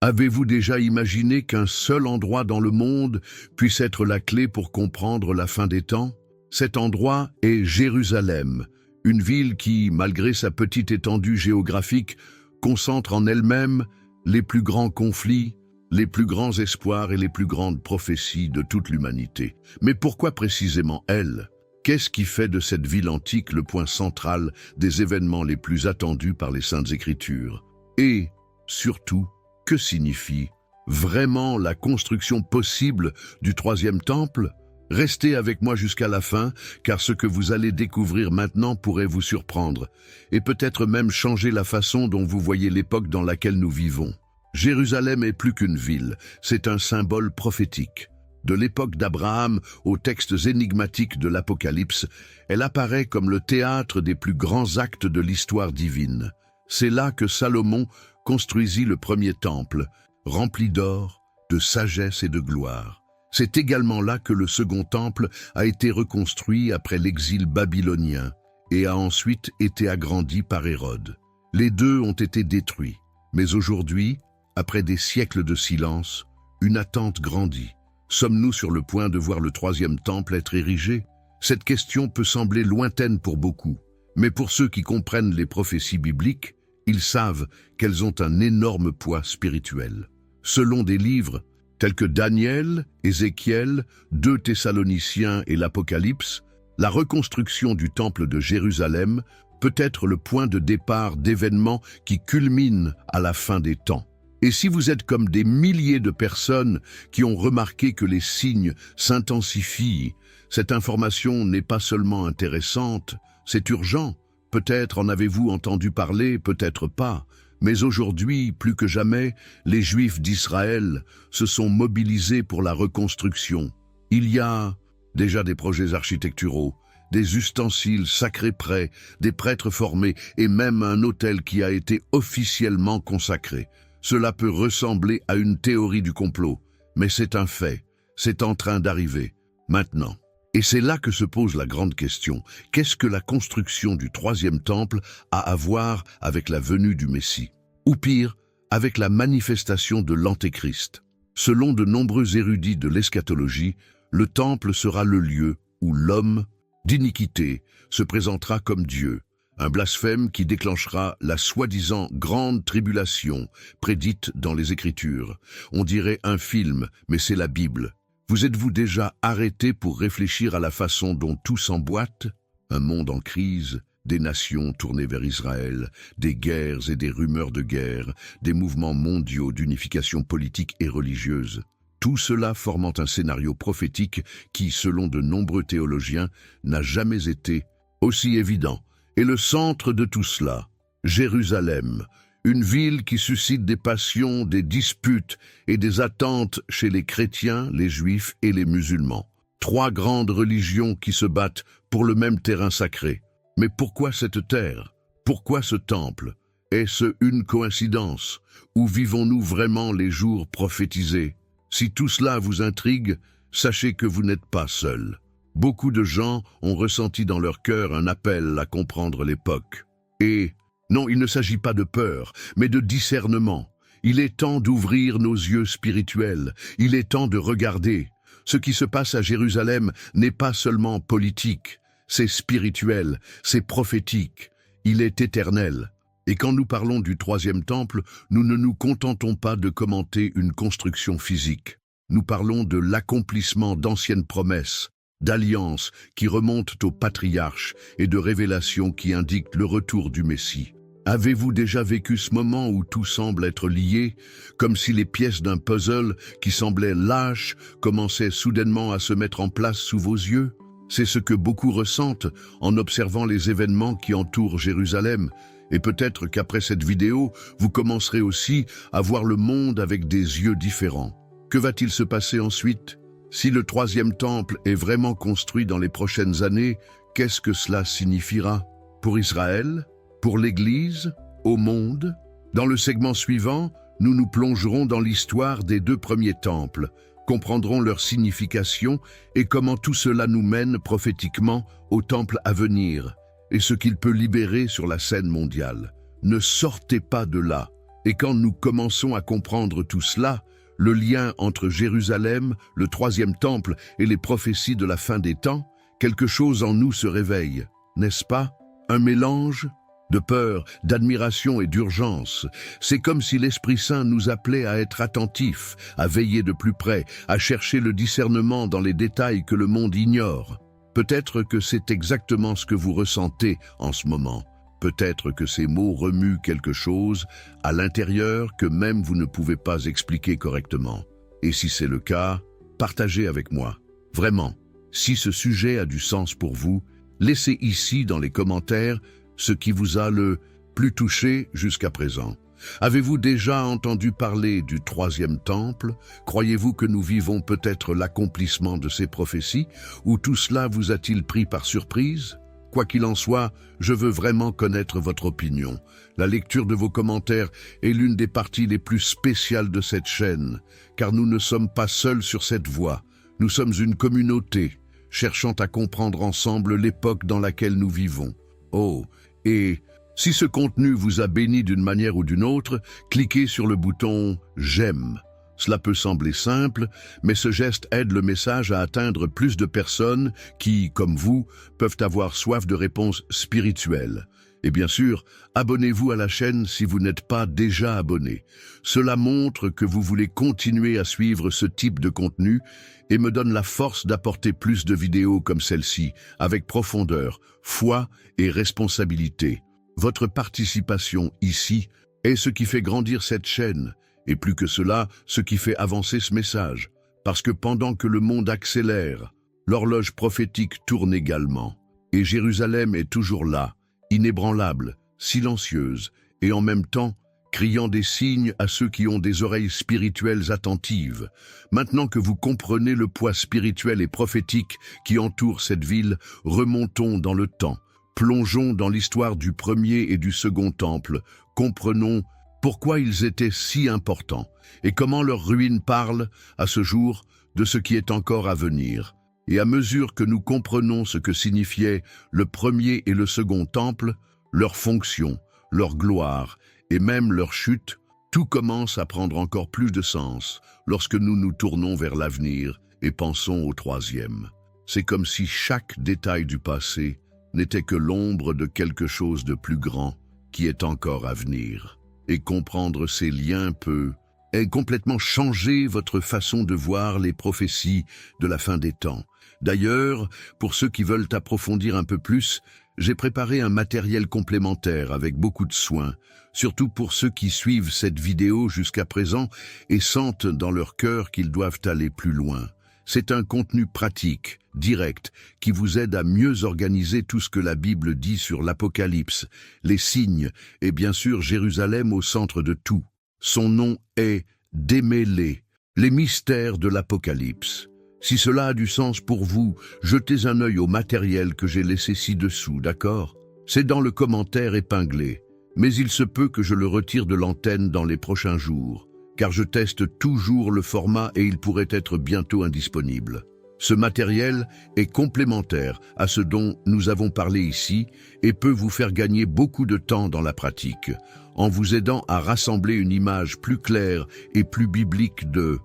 Avez-vous déjà imaginé qu'un seul endroit dans le monde puisse être la clé pour comprendre la fin des temps? Cet endroit est Jérusalem, une ville qui, malgré sa petite étendue géographique, concentre en elle-même les plus grands conflits, les plus grands espoirs et les plus grandes prophéties de toute l'humanité. Mais pourquoi précisément elle? Qu'est-ce qui fait de cette ville antique le point central des événements les plus attendus par les Saintes Écritures? Et, surtout, que signifie vraiment la construction possible du troisième temple? Restez avec moi jusqu'à la fin, car ce que vous allez découvrir maintenant pourrait vous surprendre, et peut-être même changer la façon dont vous voyez l'époque dans laquelle nous vivons. Jérusalem est plus qu'une ville, c'est un symbole prophétique. De l'époque d'Abraham aux textes énigmatiques de l'Apocalypse, elle apparaît comme le théâtre des plus grands actes de l'histoire divine. C'est là que Salomon construisit le premier temple, rempli d'or, de sagesse et de gloire. C'est également là que le second temple a été reconstruit après l'exil babylonien et a ensuite été agrandi par Hérode. Les deux ont été détruits, mais aujourd'hui, après des siècles de silence, une attente grandit. Sommes-nous sur le point de voir le troisième temple être érigé? Cette question peut sembler lointaine pour beaucoup, mais pour ceux qui comprennent les prophéties bibliques, ils savent qu'elles ont un énorme poids spirituel. Selon des livres tels que Daniel, Ézéchiel, 2 Thessaloniciens et l'Apocalypse, la reconstruction du temple de Jérusalem peut être le point de départ d'événements qui culminent à la fin des temps. Et si vous êtes comme des milliers de personnes qui ont remarqué que les signes s'intensifient, cette information n'est pas seulement intéressante, c'est urgent. Peut-être en avez-vous entendu parler, peut-être pas, mais aujourd'hui, plus que jamais, les Juifs d'Israël se sont mobilisés pour la reconstruction. Il y a déjà des projets architecturaux, des ustensiles sacrés prêts, des prêtres formés et même un autel qui a été officiellement consacré. Cela peut ressembler à une théorie du complot, mais c'est un fait, c'est en train d'arriver, maintenant. Et c'est là que se pose la grande question. Qu'est-ce que la construction du troisième temple a à voir avec la venue du Messie? Ou pire, avec la manifestation de l'Antéchrist? Selon de nombreux érudits de l'eschatologie, le temple sera le lieu où l'homme d'iniquité se présentera comme Dieu, un blasphème qui déclenchera la soi-disant grande tribulation prédite dans les Écritures. On dirait un film, mais c'est la Bible. Vous êtes-vous déjà arrêté pour réfléchir à la façon dont tout s'emboîte? Un monde en crise, des nations tournées vers Israël, des guerres et des rumeurs de guerre, des mouvements mondiaux d'unification politique et religieuse. Tout cela formant un scénario prophétique qui, selon de nombreux théologiens, n'a jamais été aussi évident. Et le centre de tout cela, Jérusalem, une ville qui suscite des passions, des disputes et des attentes chez les chrétiens, les juifs et les musulmans. 3 grandes religions qui se battent pour le même terrain sacré. Mais pourquoi cette terre? Pourquoi ce temple? Est-ce une coïncidence? Ou vivons-nous vraiment les jours prophétisés? Si tout cela vous intrigue, sachez que vous n'êtes pas seul. Beaucoup de gens ont ressenti dans leur cœur un appel à comprendre l'époque. Et non, il ne s'agit pas de peur, mais de discernement. Il est temps d'ouvrir nos yeux spirituels. Il est temps de regarder. Ce qui se passe à Jérusalem n'est pas seulement politique, c'est spirituel, c'est prophétique. Il est éternel. Et quand nous parlons du troisième temple, nous ne nous contentons pas de commenter une construction physique. Nous parlons de l'accomplissement d'anciennes promesses, d'alliances qui remontent aux patriarches et de révélations qui indiquent le retour du Messie. Avez-vous déjà vécu ce moment où tout semble être lié, comme si les pièces d'un puzzle qui semblaient lâches commençaient soudainement à se mettre en place sous vos yeux? C'est ce que beaucoup ressentent en observant les événements qui entourent Jérusalem. Et peut-être qu'après cette vidéo, vous commencerez aussi à voir le monde avec des yeux différents. Que va-t-il se passer ensuite? Si le troisième temple est vraiment construit dans les prochaines années, qu'est-ce que cela signifiera? Pour Israël? Pour l'Église? Au monde? Dans le segment suivant, nous nous plongerons dans l'histoire des 2 premiers temples, comprendrons leur signification et comment tout cela nous mène prophétiquement au temple à venir et ce qu'il peut libérer sur la scène mondiale. Ne sortez pas de là. Et quand nous commençons à comprendre tout cela, le lien entre Jérusalem, le troisième temple et les prophéties de la fin des temps, quelque chose en nous se réveille, n'est-ce pas? Un mélange de peur, d'admiration et d'urgence. C'est comme si l'Esprit Saint nous appelait à être attentifs, à veiller de plus près, à chercher le discernement dans les détails que le monde ignore. Peut-être que c'est exactement ce que vous ressentez en ce moment. Peut-être que ces mots remuent quelque chose à l'intérieur que même vous ne pouvez pas expliquer correctement. Et si c'est le cas, partagez avec moi. Vraiment, si ce sujet a du sens pour vous, laissez ici dans les commentaires ce qui vous a le plus touché jusqu'à présent. Avez-vous déjà entendu parler du troisième temple? Croyez-vous que nous vivons peut-être l'accomplissement de ces prophéties? Ou tout cela vous a-t-il pris par surprise? Quoi qu'il en soit, je veux vraiment connaître votre opinion. La lecture de vos commentaires est l'une des parties les plus spéciales de cette chaîne, car nous ne sommes pas seuls sur cette voie. Nous sommes une communauté, cherchant à comprendre ensemble l'époque dans laquelle nous vivons. Oh, et si ce contenu vous a béni d'une manière ou d'une autre, cliquez sur le bouton « J'aime ». Cela peut sembler simple, mais ce geste aide le message à atteindre plus de personnes qui, comme vous, peuvent avoir soif de réponses spirituelles. Et bien sûr, abonnez-vous à la chaîne si vous n'êtes pas déjà abonné. Cela montre que vous voulez continuer à suivre ce type de contenu et me donne la force d'apporter plus de vidéos comme celle-ci, avec profondeur, foi et responsabilité. Votre participation ici est ce qui fait grandir cette chaîne, et plus que cela, ce qui fait avancer ce message. Parce que pendant que le monde accélère, l'horloge prophétique tourne également. Et Jérusalem est toujours là, inébranlable, silencieuse, et en même temps, criant des signes à ceux qui ont des oreilles spirituelles attentives. Maintenant que vous comprenez le poids spirituel et prophétique qui entoure cette ville, remontons dans le temps. Plongeons dans l'histoire du premier et du second temple. Comprenons pourquoi ils étaient si importants et comment leur ruine parle, à ce jour, de ce qui est encore à venir. Et à mesure que nous comprenons ce que signifiaient le premier et le second temple, leur fonction, leur gloire et même leur chute, tout commence à prendre encore plus de sens lorsque nous nous tournons vers l'avenir et pensons au troisième. C'est comme si chaque détail du passé n'était que l'ombre de quelque chose de plus grand qui est encore à venir. Et comprendre ces liens peut complètement changer votre façon de voir les prophéties de la fin des temps. D'ailleurs, pour ceux qui veulent approfondir un peu plus, j'ai préparé un matériel complémentaire avec beaucoup de soin, surtout pour ceux qui suivent cette vidéo jusqu'à présent et sentent dans leur cœur qu'ils doivent aller plus loin. C'est un contenu pratique, direct, qui vous aide à mieux organiser tout ce que la Bible dit sur l'Apocalypse, les signes et bien sûr Jérusalem au centre de tout. Son nom est Démêlé, les mystères de l'Apocalypse. Si cela a du sens pour vous, jetez un œil au matériel que j'ai laissé ci-dessous, d'accord? C'est dans le commentaire épinglé, mais il se peut que je le retire de l'antenne dans les prochains jours, car je teste toujours le format et il pourrait être bientôt indisponible. Ce matériel est complémentaire à ce dont nous avons parlé ici et peut vous faire gagner beaucoup de temps dans la pratique, en vous aidant à rassembler une image plus claire et plus biblique de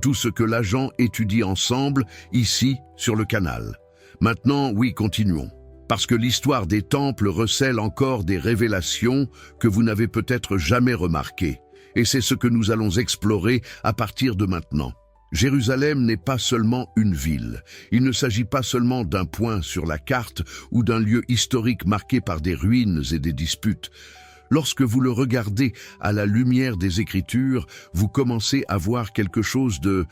tout ce que l'agent étudie ensemble ici sur le canal. Maintenant, oui, continuons. Parce que l'histoire des temples recèle encore des révélations que vous n'avez peut-être jamais remarquées. Et c'est ce que nous allons explorer à partir de maintenant. Jérusalem n'est pas seulement une ville. Il ne s'agit pas seulement d'un point sur la carte ou d'un lieu historique marqué par des ruines et des disputes. Lorsque vous le regardez à la lumière des Écritures, vous commencez à voir quelque chose de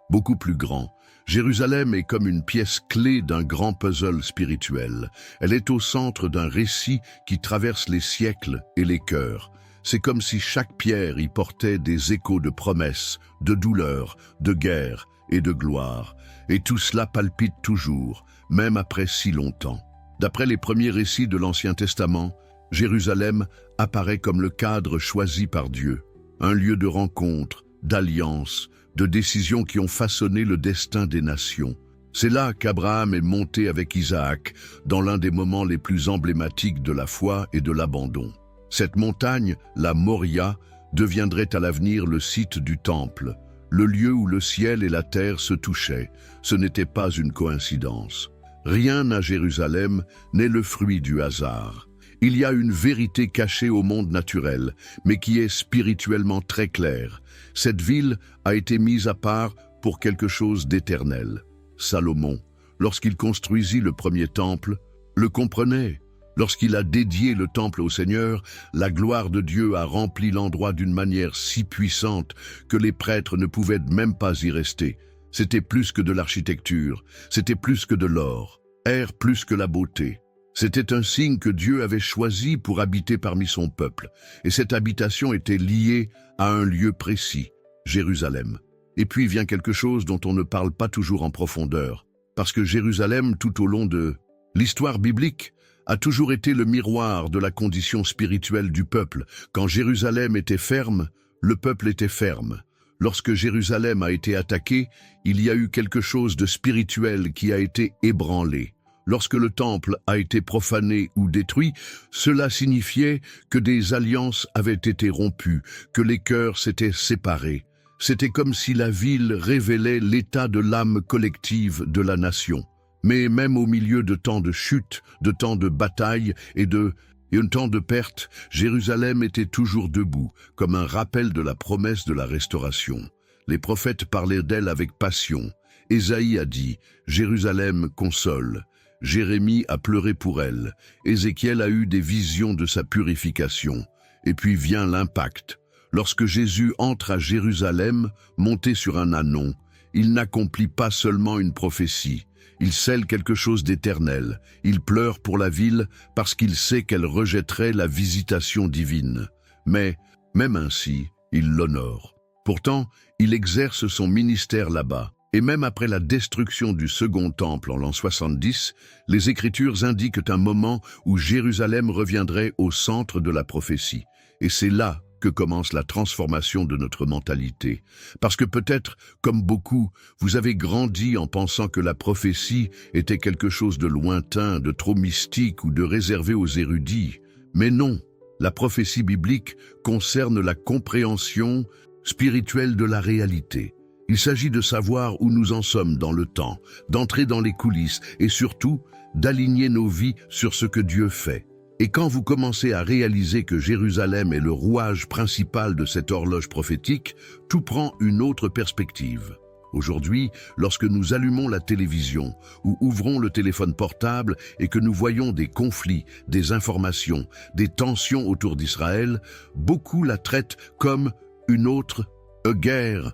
beaucoup plus grand. Jérusalem est comme une pièce clé d'un grand puzzle spirituel. Elle est au centre d'un récit qui traverse les siècles et les cœurs. C'est comme si chaque pierre y portait des échos de promesses, de douleurs, de guerre et de gloire. Et tout cela palpite toujours, même après si longtemps. D'après les premiers récits de l'Ancien Testament, Jérusalem apparaît comme le cadre choisi par Dieu, un lieu de rencontre, d'alliance, de décisions qui ont façonné le destin des nations. C'est là qu'Abraham est monté avec Isaac, dans l'un des moments les plus emblématiques de la foi et de l'abandon. Cette montagne, la Moria, deviendrait à l'avenir le site du temple, le lieu où le ciel et la terre se touchaient. Ce n'était pas une coïncidence. Rien à Jérusalem n'est le fruit du hasard. Il y a une vérité cachée au monde naturel, mais qui est spirituellement très claire. Cette ville a été mise à part pour quelque chose d'éternel. Salomon, lorsqu'il construisit le premier temple, le comprenait. Lorsqu'il a dédié le temple au Seigneur, la gloire de Dieu a rempli l'endroit d'une manière si puissante que les prêtres ne pouvaient même pas y rester. C'était plus que de l'architecture, c'était plus que de l'or, plus que la beauté. C'était un signe que Dieu avait choisi pour habiter parmi son peuple, et cette habitation était liée à un lieu précis, Jérusalem. Et puis vient quelque chose dont on ne parle pas toujours en profondeur, parce que Jérusalem, tout au long de l'histoire biblique, a toujours été le miroir de la condition spirituelle du peuple. Quand Jérusalem était ferme, le peuple était ferme. Lorsque Jérusalem a été attaquée, il y a eu quelque chose de spirituel qui a été ébranlé. Lorsque le temple a été profané ou détruit, cela signifiait que des alliances avaient été rompues, que les cœurs s'étaient séparés. C'était comme si la ville révélait l'état de l'âme collective de la nation. Mais même au milieu de tant de chutes, de tant de batailles et un temps de pertes, Jérusalem était toujours debout, comme un rappel de la promesse de la restauration. Les prophètes parlaient d'elle avec passion. Ésaïe a dit « Jérusalem console ». Jérémie a pleuré pour elle. Ézéchiel a eu des visions de sa purification. Et puis vient l'impact. Lorsque Jésus entre à Jérusalem, monté sur un ânon, il n'accomplit pas seulement une prophétie. Il scelle quelque chose d'éternel. Il pleure pour la ville parce qu'il sait qu'elle rejetterait la visitation divine. Mais, même ainsi, il l'honore. Pourtant, il exerce son ministère là-bas. Et même après la destruction du second temple en l'an 70, les Écritures indiquent un moment où Jérusalem reviendrait au centre de la prophétie. Et c'est là que commence la transformation de notre mentalité. Parce que peut-être, comme beaucoup, vous avez grandi en pensant que la prophétie était quelque chose de lointain, de trop mystique ou de réservé aux érudits. Mais non, la prophétie biblique concerne la compréhension spirituelle de la réalité. Il s'agit de savoir où nous en sommes dans le temps, d'entrer dans les coulisses et surtout d'aligner nos vies sur ce que Dieu fait. Et quand vous commencez à réaliser que Jérusalem est le rouage principal de cette horloge prophétique, tout prend une autre perspective. Aujourd'hui, lorsque nous allumons la télévision ou ouvrons le téléphone portable et que nous voyons des conflits, des informations, des tensions autour d'Israël, beaucoup la traitent comme une autre guerre.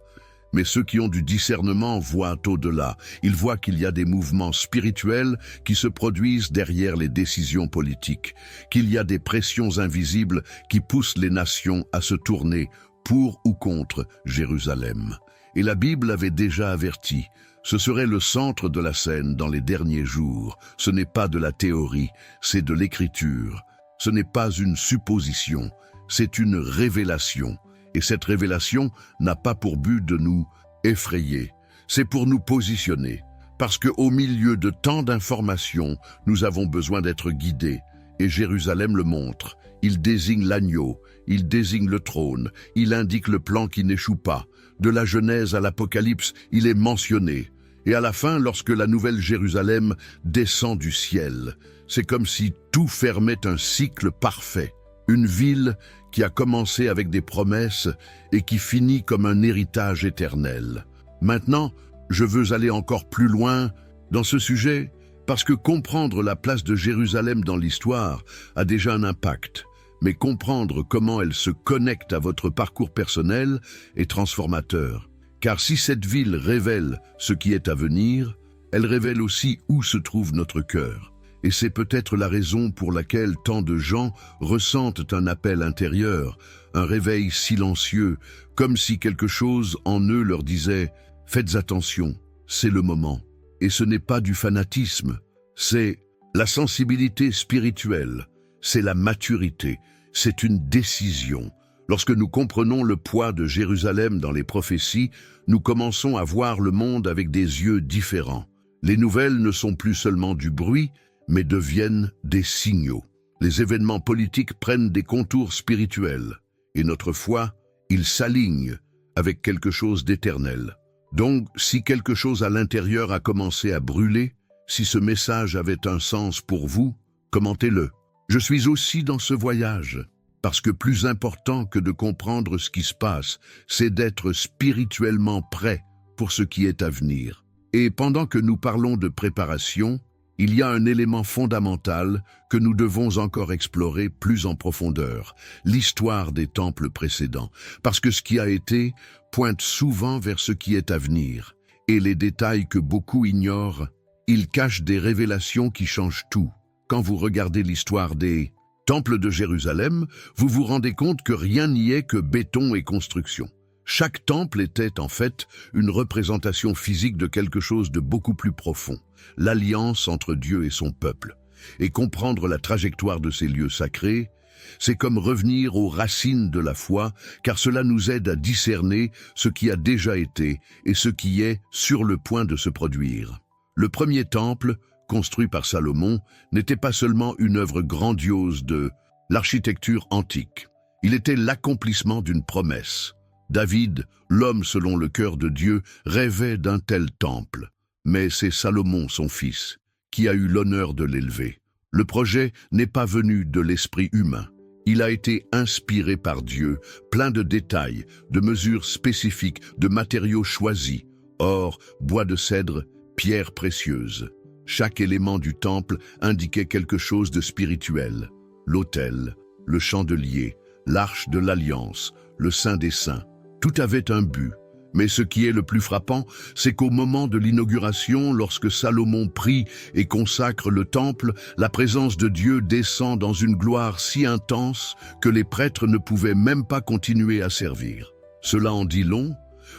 Mais ceux qui ont du discernement voient au-delà. Ils voient qu'il y a des mouvements spirituels qui se produisent derrière les décisions politiques, qu'il y a des pressions invisibles qui poussent les nations à se tourner pour ou contre Jérusalem. Et la Bible avait déjà averti, ce serait le centre de la scène dans les derniers jours. Ce n'est pas de la théorie, c'est de l'écriture. Ce n'est pas une supposition, c'est une révélation. Et cette révélation n'a pas pour but de nous effrayer, c'est pour nous positionner. Parce qu'au milieu de tant d'informations, nous avons besoin d'être guidés. Et Jérusalem le montre. Il désigne l'agneau, il désigne le trône, il indique le plan qui n'échoue pas. De la Genèse à l'Apocalypse, il est mentionné. Et à la fin, lorsque la nouvelle Jérusalem descend du ciel, c'est comme si tout fermait un cycle parfait. Une ville qui a commencé avec des promesses et qui finit comme un héritage éternel. Maintenant, je veux aller encore plus loin dans ce sujet parce que comprendre la place de Jérusalem dans l'histoire a déjà un impact. Mais comprendre comment elle se connecte à votre parcours personnel est transformateur. Car si cette ville révèle ce qui est à venir, elle révèle aussi où se trouve notre cœur. Et c'est peut-être la raison pour laquelle tant de gens ressentent un appel intérieur, un réveil silencieux, comme si quelque chose en eux leur disait « Faites attention, c'est le moment ». Et ce n'est pas du fanatisme, c'est la sensibilité spirituelle, c'est la maturité, c'est une décision. Lorsque nous comprenons le poids de Jérusalem dans les prophéties, nous commençons à voir le monde avec des yeux différents. Les nouvelles ne sont plus seulement du bruit, mais deviennent des signaux. Les événements politiques prennent des contours spirituels, et notre foi il s'aligne avec quelque chose d'éternel. Donc, si quelque chose à l'intérieur a commencé à brûler, si ce message avait un sens pour vous, commentez-le. Je suis aussi dans ce voyage, parce que plus important que de comprendre ce qui se passe, c'est d'être spirituellement prêt pour ce qui est à venir. Et pendant que nous parlons de préparation, il y a un élément fondamental que nous devons encore explorer plus en profondeur, l'histoire des temples précédents, parce que ce qui a été pointe souvent vers ce qui est à venir, et les détails que beaucoup ignorent, ils cachent des révélations qui changent tout. Quand vous regardez l'histoire des temples de Jérusalem, vous vous rendez compte que rien n'y est que béton et construction. Chaque temple était en fait une représentation physique de quelque chose de beaucoup plus profond, l'alliance entre Dieu et son peuple. Et comprendre la trajectoire de ces lieux sacrés, c'est comme revenir aux racines de la foi, car cela nous aide à discerner ce qui a déjà été et ce qui est sur le point de se produire. Le premier temple, construit par Salomon, n'était pas seulement une œuvre grandiose de l'architecture antique. Il était l'accomplissement d'une promesse. David, l'homme selon le cœur de Dieu, rêvait d'un tel temple. Mais c'est Salomon, son fils, qui a eu l'honneur de l'élever. Le projet n'est pas venu de l'esprit humain. Il a été inspiré par Dieu, plein de détails, de mesures spécifiques, de matériaux choisis, or, bois de cèdre, pierres précieuses. Chaque élément du temple indiquait quelque chose de spirituel. L'autel, le chandelier, l'arche de l'alliance, le Saint des Saints. Tout avait un but. Mais ce qui est le plus frappant, c'est qu'au moment de l'inauguration, lorsque Salomon prie et consacre le temple, la présence de Dieu descend dans une gloire si intense que les prêtres ne pouvaient même pas continuer à servir. Cela en dit long.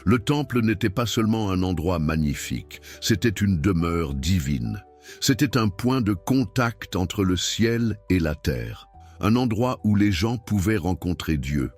Le temple n'était pas seulement un endroit magnifique, c'était une demeure divine. C'était un point de contact entre le ciel et la terre, un endroit où les gens pouvaient rencontrer Dieu,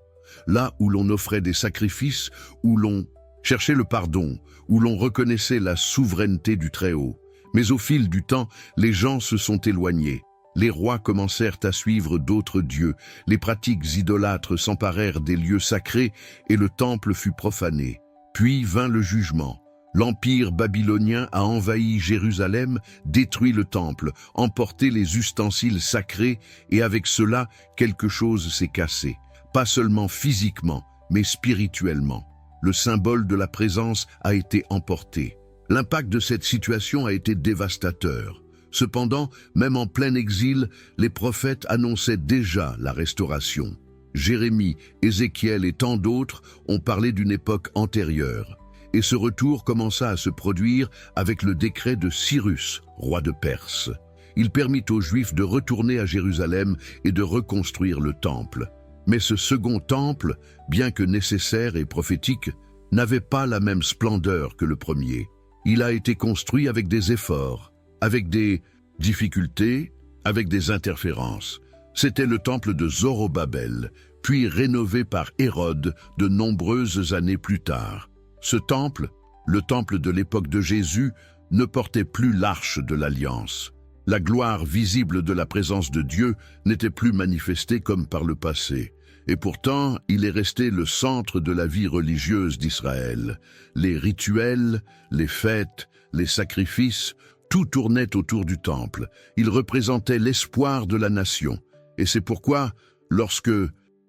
là où l'on offrait des sacrifices, où l'on cherchait le pardon, où l'on reconnaissait la souveraineté du Très-Haut. Mais au fil du temps, les gens se sont éloignés. Les rois commencèrent à suivre d'autres dieux, les pratiques idolâtres s'emparèrent des lieux sacrés et le temple fut profané. Puis vint le jugement. L'empire babylonien a envahi Jérusalem, détruit le temple, emporté les ustensiles sacrés et avec cela, quelque chose s'est cassé. Pas seulement physiquement, mais spirituellement. Le symbole de la présence a été emporté. L'impact de cette situation a été dévastateur. Cependant, même en plein exil, les prophètes annonçaient déjà la restauration. Jérémie, Ézéchiel et tant d'autres ont parlé d'une époque antérieure. Et ce retour commença à se produire avec le décret de Cyrus, roi de Perse. Il permit aux Juifs de retourner à Jérusalem et de reconstruire le temple. Mais ce second temple, bien que nécessaire et prophétique, n'avait pas la même splendeur que le premier. Il a été construit avec des efforts, avec des difficultés, avec des interférences. C'était le temple de Zorobabel, puis rénové par Hérode de nombreuses années plus tard. Ce temple, le temple de l'époque de Jésus, ne portait plus l'arche de l'Alliance. La gloire visible de la présence de Dieu n'était plus manifestée comme par le passé. Et pourtant, il est resté le centre de la vie religieuse d'Israël. Les rituels, les fêtes, les sacrifices, tout tournait autour du temple. Il représentait l'espoir de la nation. Et c'est pourquoi, lorsque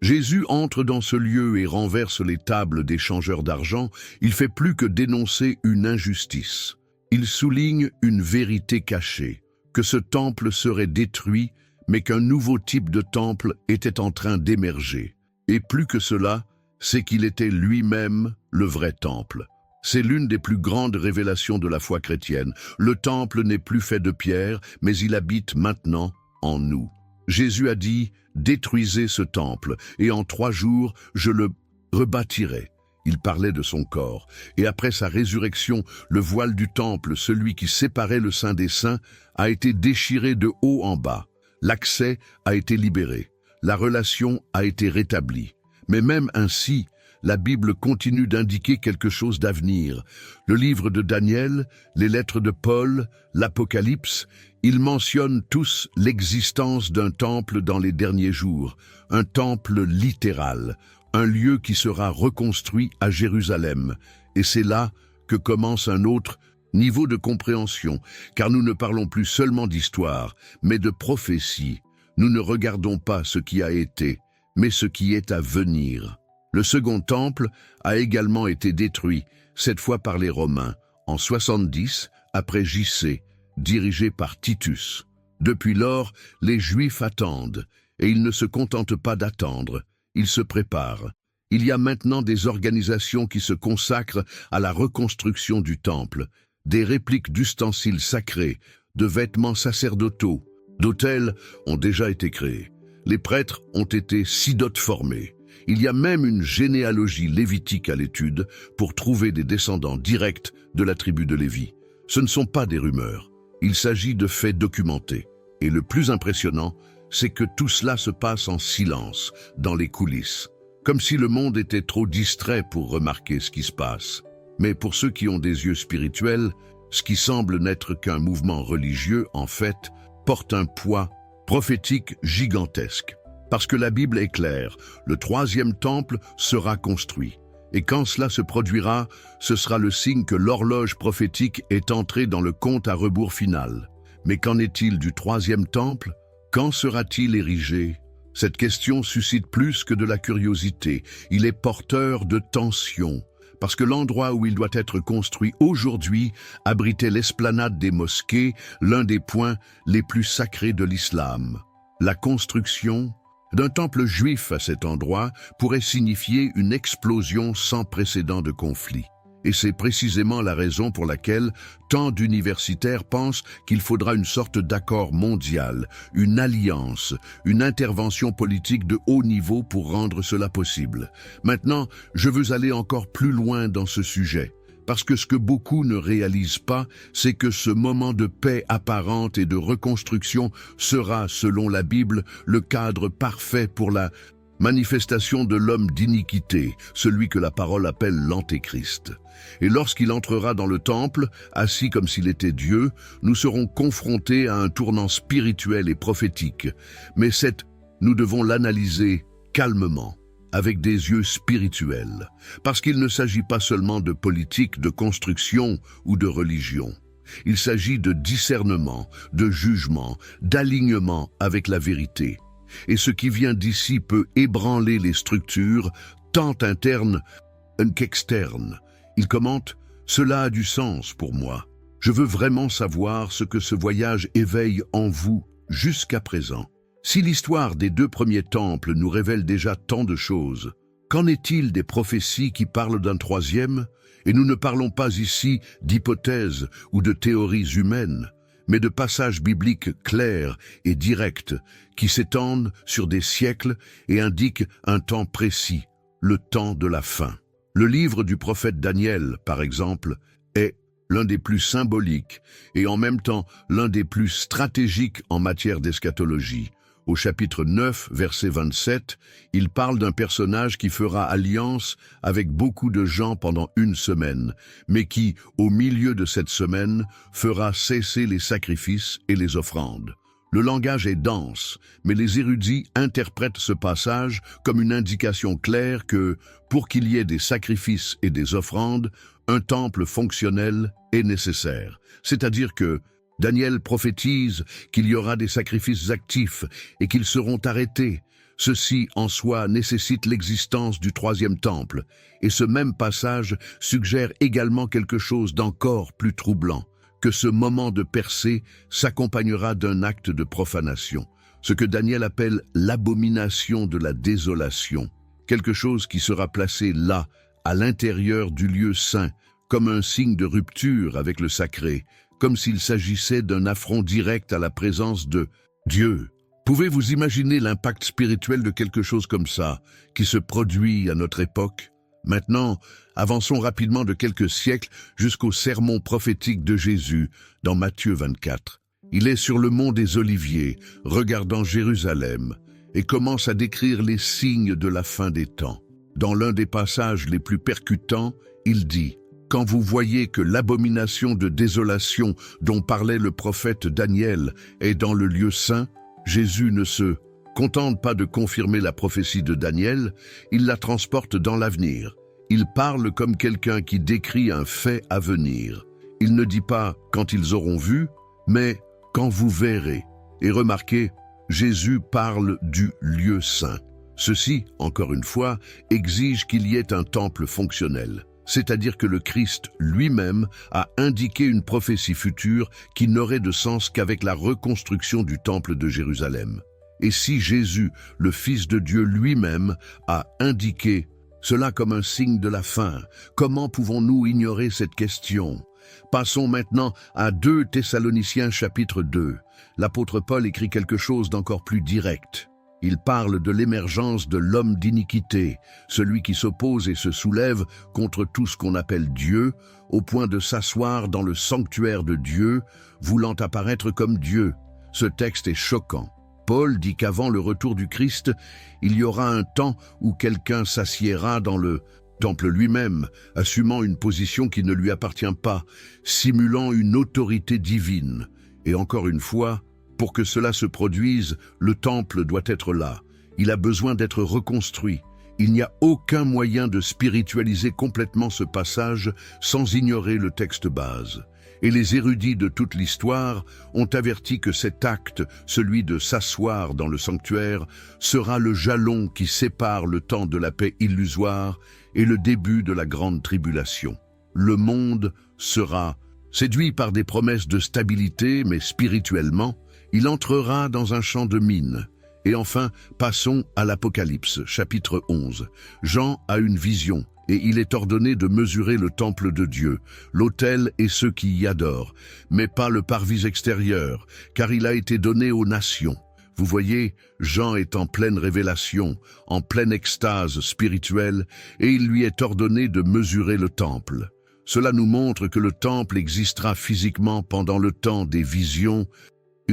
Jésus entre dans ce lieu et renverse les tables des changeurs d'argent, il fait plus que dénoncer une injustice. Il souligne une vérité cachée, que ce temple serait détruit, mais qu'un nouveau type de temple était en train d'émerger. Et plus que cela, c'est qu'il était lui-même le vrai temple. C'est l'une des plus grandes révélations de la foi chrétienne. Le temple n'est plus fait de pierre, mais il habite maintenant en nous. Jésus a dit « Détruisez ce temple, et en 3 jours, je le rebâtirai ». Il parlait de son corps. Et après sa résurrection, le voile du temple, celui qui séparait le Saint des Saints, a été déchiré de haut en bas. L'accès a été libéré. La relation a été rétablie. Mais même ainsi, la Bible continue d'indiquer quelque chose d'avenir. Le livre de Daniel, les lettres de Paul, l'Apocalypse, ils mentionnent tous l'existence d'un temple dans les derniers jours, un temple littéral. un lieu qui sera reconstruit à Jérusalem. Et c'est là que commence un autre niveau de compréhension, car nous ne parlons plus seulement d'histoire, mais de prophétie. Nous ne regardons pas ce qui a été, mais ce qui est à venir. Le second temple a également été détruit, cette fois par les Romains, en 70 après J.C., dirigé par Titus. Depuis lors, les Juifs attendent, et ils ne se contentent pas d'attendre, ils se préparent. Il y a maintenant des organisations qui se consacrent à la reconstruction du temple, des répliques d'ustensiles sacrés, de vêtements sacerdotaux, d'autels ont déjà été créés. Les prêtres ont été formés. Il y a même une généalogie lévitique à l'étude pour trouver des descendants directs de la tribu de Lévi. Ce ne sont pas des rumeurs, il s'agit de faits documentés. Et le plus impressionnant, c'est que tout cela se passe en silence, dans les coulisses, comme si le monde était trop distrait pour remarquer ce qui se passe. Mais pour ceux qui ont des yeux spirituels, ce qui semble n'être qu'un mouvement religieux, en fait, porte un poids prophétique gigantesque. Parce que la Bible est claire, le troisième temple sera construit. Et quand cela se produira, ce sera le signe que l'horloge prophétique est entrée dans le compte à rebours final. Mais qu'en est-il du troisième temple? Quand sera-t-il érigé? Cette question suscite plus que de la curiosité. Il est porteur de tension. Parce que l'endroit où il doit être construit aujourd'hui abritait l'esplanade des mosquées, l'un des points les plus sacrés de l'islam. La construction d'un temple juif à cet endroit pourrait signifier une explosion sans précédent de conflit. Et c'est précisément la raison pour laquelle tant d'universitaires pensent qu'il faudra une sorte d'accord mondial, une alliance, une intervention politique de haut niveau pour rendre cela possible. Maintenant, je veux aller encore plus loin dans ce sujet, parce que ce que beaucoup ne réalisent pas, c'est que ce moment de paix apparente et de reconstruction sera, selon la Bible, le cadre parfait pour la manifestation de l'homme d'iniquité, celui que la parole appelle l'Antéchrist. Et lorsqu'il entrera dans le temple, assis comme s'il était Dieu, nous serons confrontés à un tournant spirituel et prophétique. Mais nous devons l'analyser calmement, avec des yeux spirituels, parce qu'il ne s'agit pas seulement de politique, de construction ou de religion. Il s'agit de discernement, de jugement, d'alignement avec la vérité. Et ce qui vient d'ici peut ébranler les structures, tant internes qu'externes. Il commente « Cela a du sens pour moi. Je veux vraiment savoir ce que ce voyage éveille en vous jusqu'à présent. Si l'histoire des deux premiers temples nous révèle déjà tant de choses, qu'en est-il des prophéties qui parlent d'un troisième? Et nous ne parlons pas ici d'hypothèses ou de théories humaines, mais de passages bibliques clairs et directs qui s'étendent sur des siècles et indiquent un temps précis, le temps de la fin. Le livre du prophète Daniel, par exemple, est l'un des plus symboliques et en même temps l'un des plus stratégiques en matière d'eschatologie. Au chapitre 9, verset 27, il parle d'un personnage qui fera alliance avec beaucoup de gens pendant une semaine, mais qui, au milieu de cette semaine, fera cesser les sacrifices et les offrandes. Le langage est dense, mais les érudits interprètent ce passage comme une indication claire que, pour qu'il y ait des sacrifices et des offrandes, un temple fonctionnel est nécessaire. C'est-à-dire que Daniel prophétise qu'il y aura des sacrifices actifs et qu'ils seront arrêtés. Ceci en soi nécessite l'existence du troisième temple, et ce même passage suggère également quelque chose d'encore plus troublant, que ce moment de percée s'accompagnera d'un acte de profanation, ce que Daniel appelle l'abomination de la désolation, quelque chose qui sera placé là, à l'intérieur du lieu saint, comme un signe de rupture avec le sacré, comme s'il s'agissait d'un affront direct à la présence de Dieu. Pouvez-vous imaginer l'impact spirituel de quelque chose comme ça, qui se produit à notre époque? Maintenant, avançons rapidement de quelques siècles jusqu'au sermon prophétique de Jésus dans Matthieu 24. Il est sur le mont des Oliviers, regardant Jérusalem, et commence à décrire les signes de la fin des temps. Dans l'un des passages les plus percutants, il dit « Quand vous voyez que l'abomination de désolation dont parlait le prophète Daniel est dans le lieu saint, Jésus ne se contente pas de confirmer la prophétie de Daniel, il la transporte dans l'avenir. Il parle comme quelqu'un qui décrit un fait à venir. Il ne dit pas « quand ils auront vu », mais « quand vous verrez ». Et remarquez, Jésus parle du lieu saint. Ceci, encore une fois, exige qu'il y ait un temple fonctionnel. C'est-à-dire que le Christ lui-même a indiqué une prophétie future qui n'aurait de sens qu'avec la reconstruction du temple de Jérusalem. Et si Jésus, le Fils de Dieu lui-même, a indiqué cela comme un signe de la fin, comment pouvons-nous ignorer cette question? Passons maintenant à 2 Thessaloniciens chapitre 2. L'apôtre Paul écrit quelque chose d'encore plus direct. Il parle de l'émergence de l'homme d'iniquité, celui qui s'oppose et se soulève contre tout ce qu'on appelle Dieu, au point de s'asseoir dans le sanctuaire de Dieu, voulant apparaître comme Dieu. Ce texte est choquant. Paul dit qu'avant le retour du Christ, il y aura un temps où quelqu'un s'assiera dans le temple lui-même, assumant une position qui ne lui appartient pas, simulant une autorité divine. Et encore une fois, pour que cela se produise, le temple doit être là. Il a besoin d'être reconstruit. Il n'y a aucun moyen de spiritualiser complètement ce passage sans ignorer le texte base. Et les érudits de toute l'histoire ont averti que cet acte, celui de s'asseoir dans le sanctuaire, sera le jalon qui sépare le temps de la paix illusoire et le début de la grande tribulation. Le monde sera séduit par des promesses de stabilité, mais spirituellement, il entrera dans un champ de mine. Et enfin, passons à l'Apocalypse, chapitre 11. Jean a une vision, et il est ordonné de mesurer le temple de Dieu, l'autel et ceux qui y adorent, mais pas le parvis extérieur, car il a été donné aux nations. Vous voyez, Jean est en pleine révélation, en pleine extase spirituelle, et il lui est ordonné de mesurer le temple. Cela nous montre que le temple existera physiquement pendant le temps des visions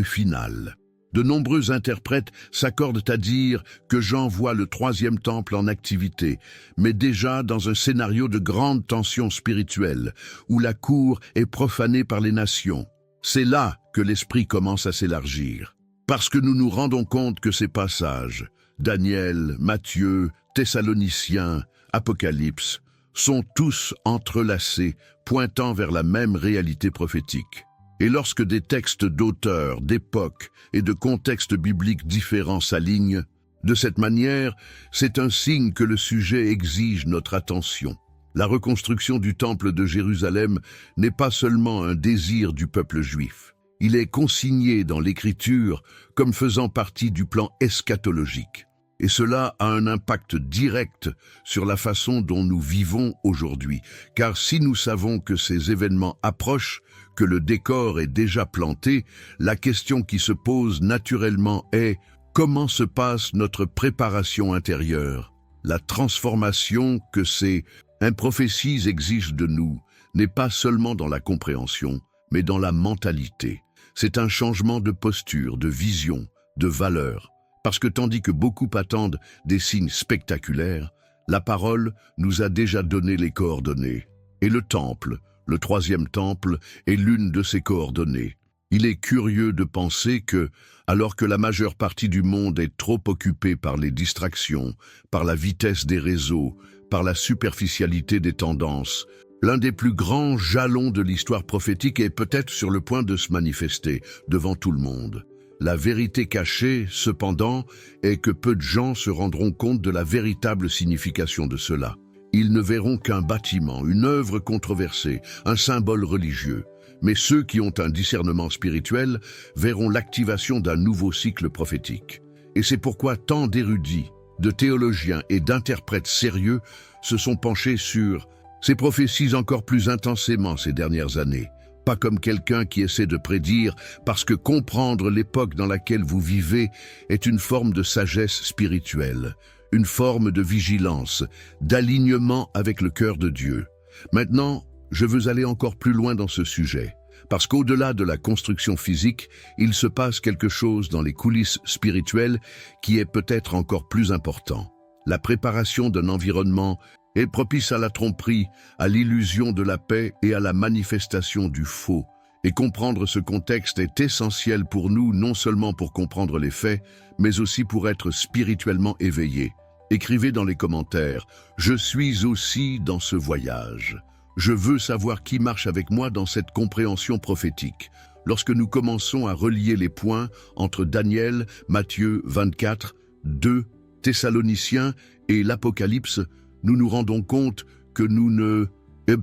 finales. De nombreux interprètes s'accordent à dire que Jean voit le 3e temple en activité, mais déjà dans un scénario de grande tension spirituelle, où la cour est profanée par les nations. C'est là que l'esprit commence à s'élargir. Parce que nous nous rendons compte que ces passages, Daniel, Matthieu, Thessaloniciens, Apocalypse, sont tous entrelacés, pointant vers la même réalité prophétique. Et lorsque des textes d'auteurs, d'époques et de contextes bibliques différents s'alignent, de cette manière, c'est un signe que le sujet exige notre attention. La reconstruction du temple de Jérusalem n'est pas seulement un désir du peuple juif. Il est consigné dans l'Écriture comme faisant partie du plan eschatologique. Et cela a un impact direct sur la façon dont nous vivons aujourd'hui. Car si nous savons que ces événements approchent, que le décor est déjà planté, la question qui se pose naturellement est « Comment se passe notre préparation intérieure ?» La transformation que ces prophéties exigent de nous n'est pas seulement dans la compréhension, mais dans la mentalité. C'est un changement de posture, de vision, de valeur. Parce que tandis que beaucoup attendent des signes spectaculaires, la parole nous a déjà donné les coordonnées. Et le temple, le 3e temple, est l'une de ces coordonnées. Il est curieux de penser que, alors que la majeure partie du monde est trop occupée par les distractions, par la vitesse des réseaux, par la superficialité des tendances, l'un des plus grands jalons de l'histoire prophétique est peut-être sur le point de se manifester devant tout le monde. La vérité cachée, cependant, est que peu de gens se rendront compte de la véritable signification de cela. Ils ne verront qu'un bâtiment, une œuvre controversée, un symbole religieux. Mais ceux qui ont un discernement spirituel verront l'activation d'un nouveau cycle prophétique. Et c'est pourquoi tant d'érudits, de théologiens et d'interprètes sérieux se sont penchés sur ces prophéties encore plus intensément ces dernières années. Pas comme quelqu'un qui essaie de prédire, parce que comprendre l'époque dans laquelle vous vivez est une forme de sagesse spirituelle, une forme de vigilance, d'alignement avec le cœur de Dieu. Maintenant, je veux aller encore plus loin dans ce sujet, parce qu'au-delà de la construction physique, il se passe quelque chose dans les coulisses spirituelles qui est peut-être encore plus important. La préparation d'un environnement est propice à la tromperie, à l'illusion de la paix et à la manifestation du faux. Et comprendre ce contexte est essentiel pour nous, non seulement pour comprendre les faits, mais aussi pour être spirituellement éveillés. Écrivez dans les commentaires « Je suis aussi dans ce voyage ». Je veux savoir qui marche avec moi dans cette compréhension prophétique. Lorsque nous commençons à relier les points entre Daniel, Matthieu 24, 2, Thessaloniciens et l'Apocalypse, nous nous rendons compte que nous ne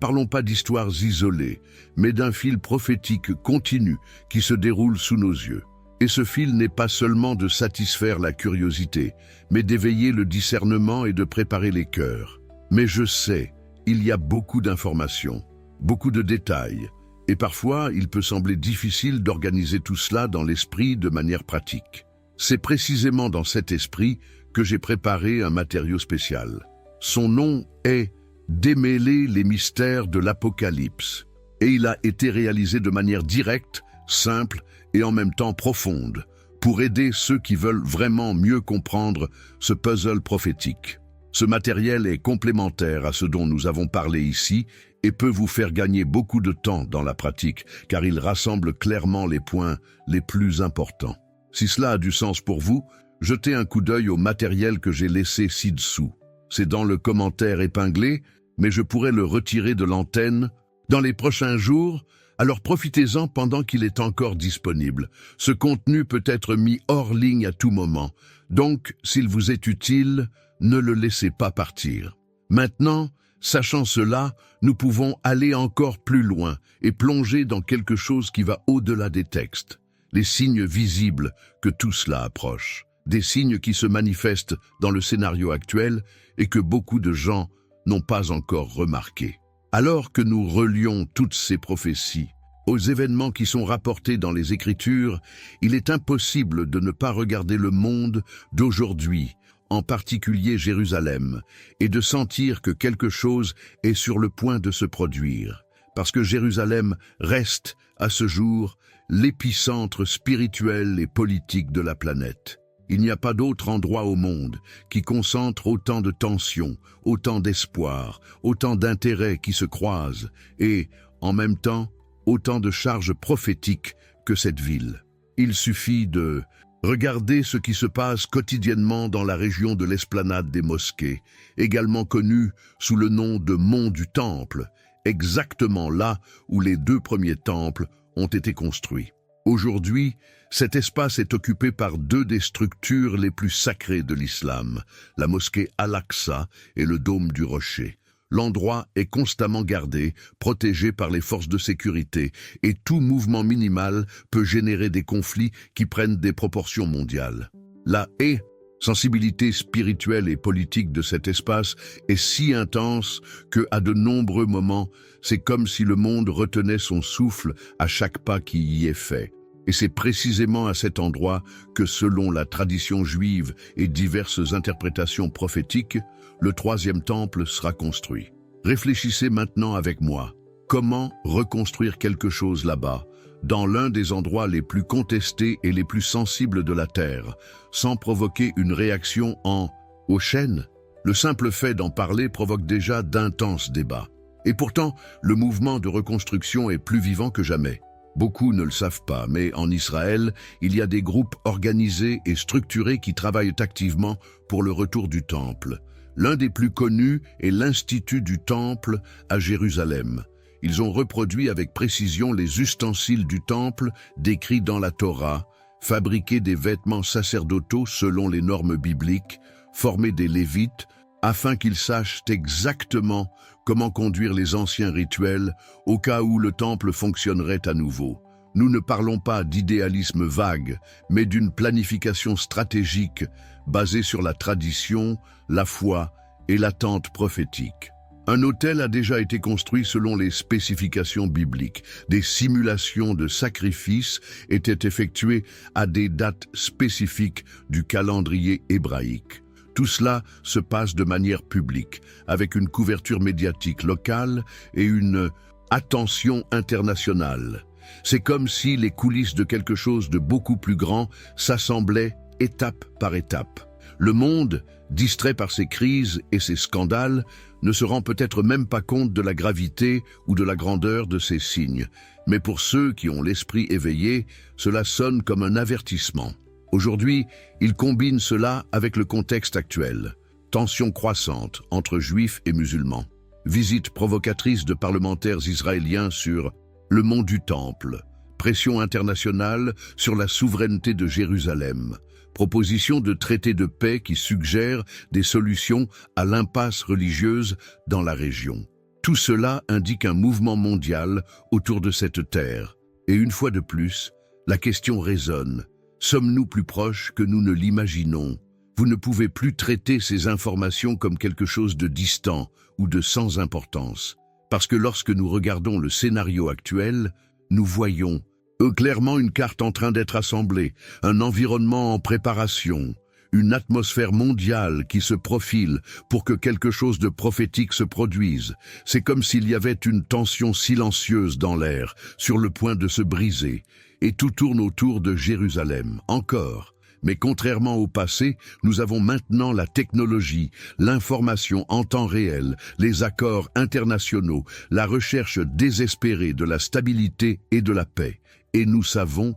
parlons pas d'histoires isolées, mais d'un fil prophétique continu qui se déroule sous nos yeux. Et ce fil n'est pas seulement de satisfaire la curiosité, mais d'éveiller le discernement et de préparer les cœurs. Mais je sais, il y a beaucoup d'informations, beaucoup de détails, et parfois il peut sembler difficile d'organiser tout cela dans l'esprit de manière pratique. C'est précisément dans cet esprit que j'ai préparé un matériau spécial. Son nom est « Démêler les mystères de l'Apocalypse » et il a été réalisé de manière directe, simple et en même temps profonde pour aider ceux qui veulent vraiment mieux comprendre ce puzzle prophétique. Ce matériel est complémentaire à ce dont nous avons parlé ici et peut vous faire gagner beaucoup de temps dans la pratique car il rassemble clairement les points les plus importants. Si cela a du sens pour vous, jetez un coup d'œil au matériel que j'ai laissé ci-dessous. C'est dans le commentaire épinglé, mais je pourrais le retirer de l'antenne dans les prochains jours, alors profitez-en pendant qu'il est encore disponible. Ce contenu peut être mis hors ligne à tout moment, donc s'il vous est utile, ne le laissez pas partir. Maintenant, sachant cela, nous pouvons aller encore plus loin et plonger dans quelque chose qui va au-delà des textes. Les signes visibles que tout cela approche. Des signes qui se manifestent dans le scénario actuel et que beaucoup de gens n'ont pas encore remarqués. Alors que nous relions toutes ces prophéties aux événements qui sont rapportés dans les Écritures, il est impossible de ne pas regarder le monde d'aujourd'hui, en particulier Jérusalem, et de sentir que quelque chose est sur le point de se produire, parce que Jérusalem reste, à ce jour, l'épicentre spirituel et politique de la planète. Il n'y a pas d'autre endroit au monde qui concentre autant de tensions, autant d'espoir, autant d'intérêts qui se croisent et, en même temps, autant de charges prophétiques que cette ville. Il suffit de regarder ce qui se passe quotidiennement dans la région de l'esplanade des mosquées, également connue sous le nom de Mont du Temple, exactement là où les 2 premiers temples ont été construits. Aujourd'hui, cet espace est occupé par 2 des structures les plus sacrées de l'islam, la mosquée Al-Aqsa et le dôme du Rocher. L'endroit est constamment gardé, protégé par les forces de sécurité, et tout mouvement minimal peut générer des conflits qui prennent des proportions mondiales. La sensibilité spirituelle et politique de cet espace est si intense que, à de nombreux moments, c'est comme si le monde retenait son souffle à chaque pas qui y est fait. Et c'est précisément à cet endroit que, selon la tradition juive et diverses interprétations prophétiques, le 3e temple sera construit. Réfléchissez maintenant avec moi. Comment reconstruire quelque chose là-bas, dans l'un des endroits les plus contestés et les plus sensibles de la Terre, sans provoquer une réaction aux chaînes? Le simple fait d'en parler provoque déjà d'intenses débats. Et pourtant, le mouvement de reconstruction est plus vivant que jamais. Beaucoup ne le savent pas, mais en Israël, il y a des groupes organisés et structurés qui travaillent activement pour le retour du Temple. L'un des plus connus est l'Institut du Temple à Jérusalem. Ils ont reproduit avec précision les ustensiles du Temple décrits dans la Torah, fabriqué des vêtements sacerdotaux selon les normes bibliques, formé des Lévites, afin qu'ils sachent exactement comment conduire les anciens rituels au cas où le temple fonctionnerait à nouveau. Nous ne parlons pas d'idéalisme vague, mais d'une planification stratégique basée sur la tradition, la foi et l'attente prophétique. Un autel a déjà été construit selon les spécifications bibliques. Des simulations de sacrifices étaient effectuées à des dates spécifiques du calendrier hébraïque. Tout cela se passe de manière publique, avec une couverture médiatique locale et une attention internationale. C'est comme si les coulisses de quelque chose de beaucoup plus grand s'assemblaient étape par étape. Le monde, distrait par ces crises et ces scandales, ne se rend peut-être même pas compte de la gravité ou de la grandeur de ces signes. Mais pour ceux qui ont l'esprit éveillé, cela sonne comme un avertissement. Aujourd'hui, ils combinent cela avec le contexte actuel. Tensions croissantes entre juifs et musulmans. Visite provocatrice de parlementaires israéliens sur le mont du Temple. Pression internationale sur la souveraineté de Jérusalem. Proposition de traité de paix qui suggère des solutions à l'impasse religieuse dans la région. Tout cela indique un mouvement mondial autour de cette terre. Et une fois de plus, la question résonne. Sommes-nous plus proches que nous ne l'imaginons? Vous ne pouvez plus traiter ces informations comme quelque chose de distant ou de sans importance. Parce que lorsque nous regardons le scénario actuel, nous voyons clairement une carte en train d'être assemblée, un environnement en préparation, une atmosphère mondiale qui se profile pour que quelque chose de prophétique se produise. C'est comme s'il y avait une tension silencieuse dans l'air, sur le point de se briser, et tout tourne autour de Jérusalem, encore. Mais contrairement au passé, nous avons maintenant la technologie, l'information en temps réel, les accords internationaux, la recherche désespérée de la stabilité et de la paix. Et nous savons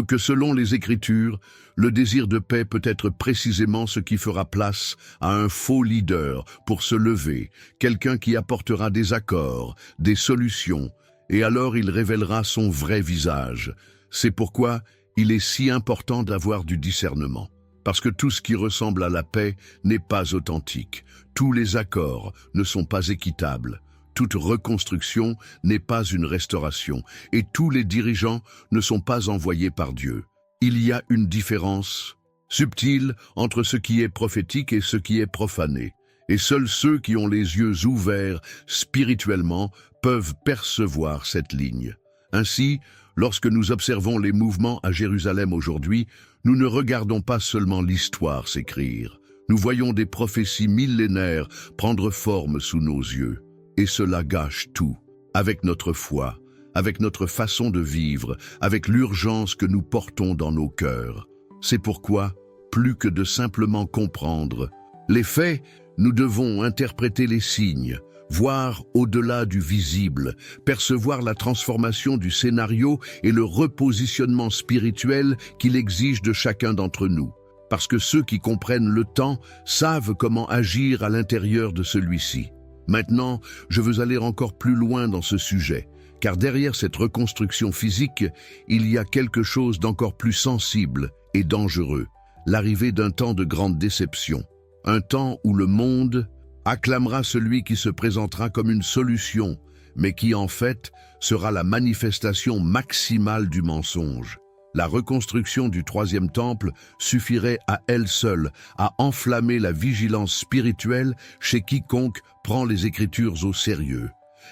que selon les Écritures, le désir de paix peut être précisément ce qui fera place à un faux leader pour se lever, quelqu'un qui apportera des accords, des solutions, et alors il révélera son vrai visage. C'est pourquoi il est si important d'avoir du discernement, parce que tout ce qui ressemble à la paix n'est pas authentique. Tous les accords ne sont pas équitables. Toute reconstruction n'est pas une restauration, et tous les dirigeants ne sont pas envoyés par Dieu. Il y a une différence subtile entre ce qui est prophétique et ce qui est profané, et seuls ceux qui ont les yeux ouverts spirituellement peuvent percevoir cette ligne. Ainsi, lorsque nous observons les mouvements à Jérusalem aujourd'hui, nous ne regardons pas seulement l'histoire s'écrire. Nous voyons des prophéties millénaires prendre forme sous nos yeux. Et cela gâche tout, avec notre foi, avec notre façon de vivre, avec l'urgence que nous portons dans nos cœurs. C'est pourquoi, plus que de simplement comprendre les faits, nous devons interpréter les signes, voir au-delà du visible, percevoir la transformation du scénario et le repositionnement spirituel qu'il exige de chacun d'entre nous. Parce que ceux qui comprennent le temps savent comment agir à l'intérieur de celui-ci. Maintenant, je veux aller encore plus loin dans ce sujet, car derrière cette reconstruction physique, il y a quelque chose d'encore plus sensible et dangereux, l'arrivée d'un temps de grande déception, un temps où le monde acclamera celui qui se présentera comme une solution, mais qui en fait sera la manifestation maximale du mensonge. La reconstruction du troisième temple suffirait à elle seule à enflammer la vigilance spirituelle chez quiconque prend les Écritures au sérieux.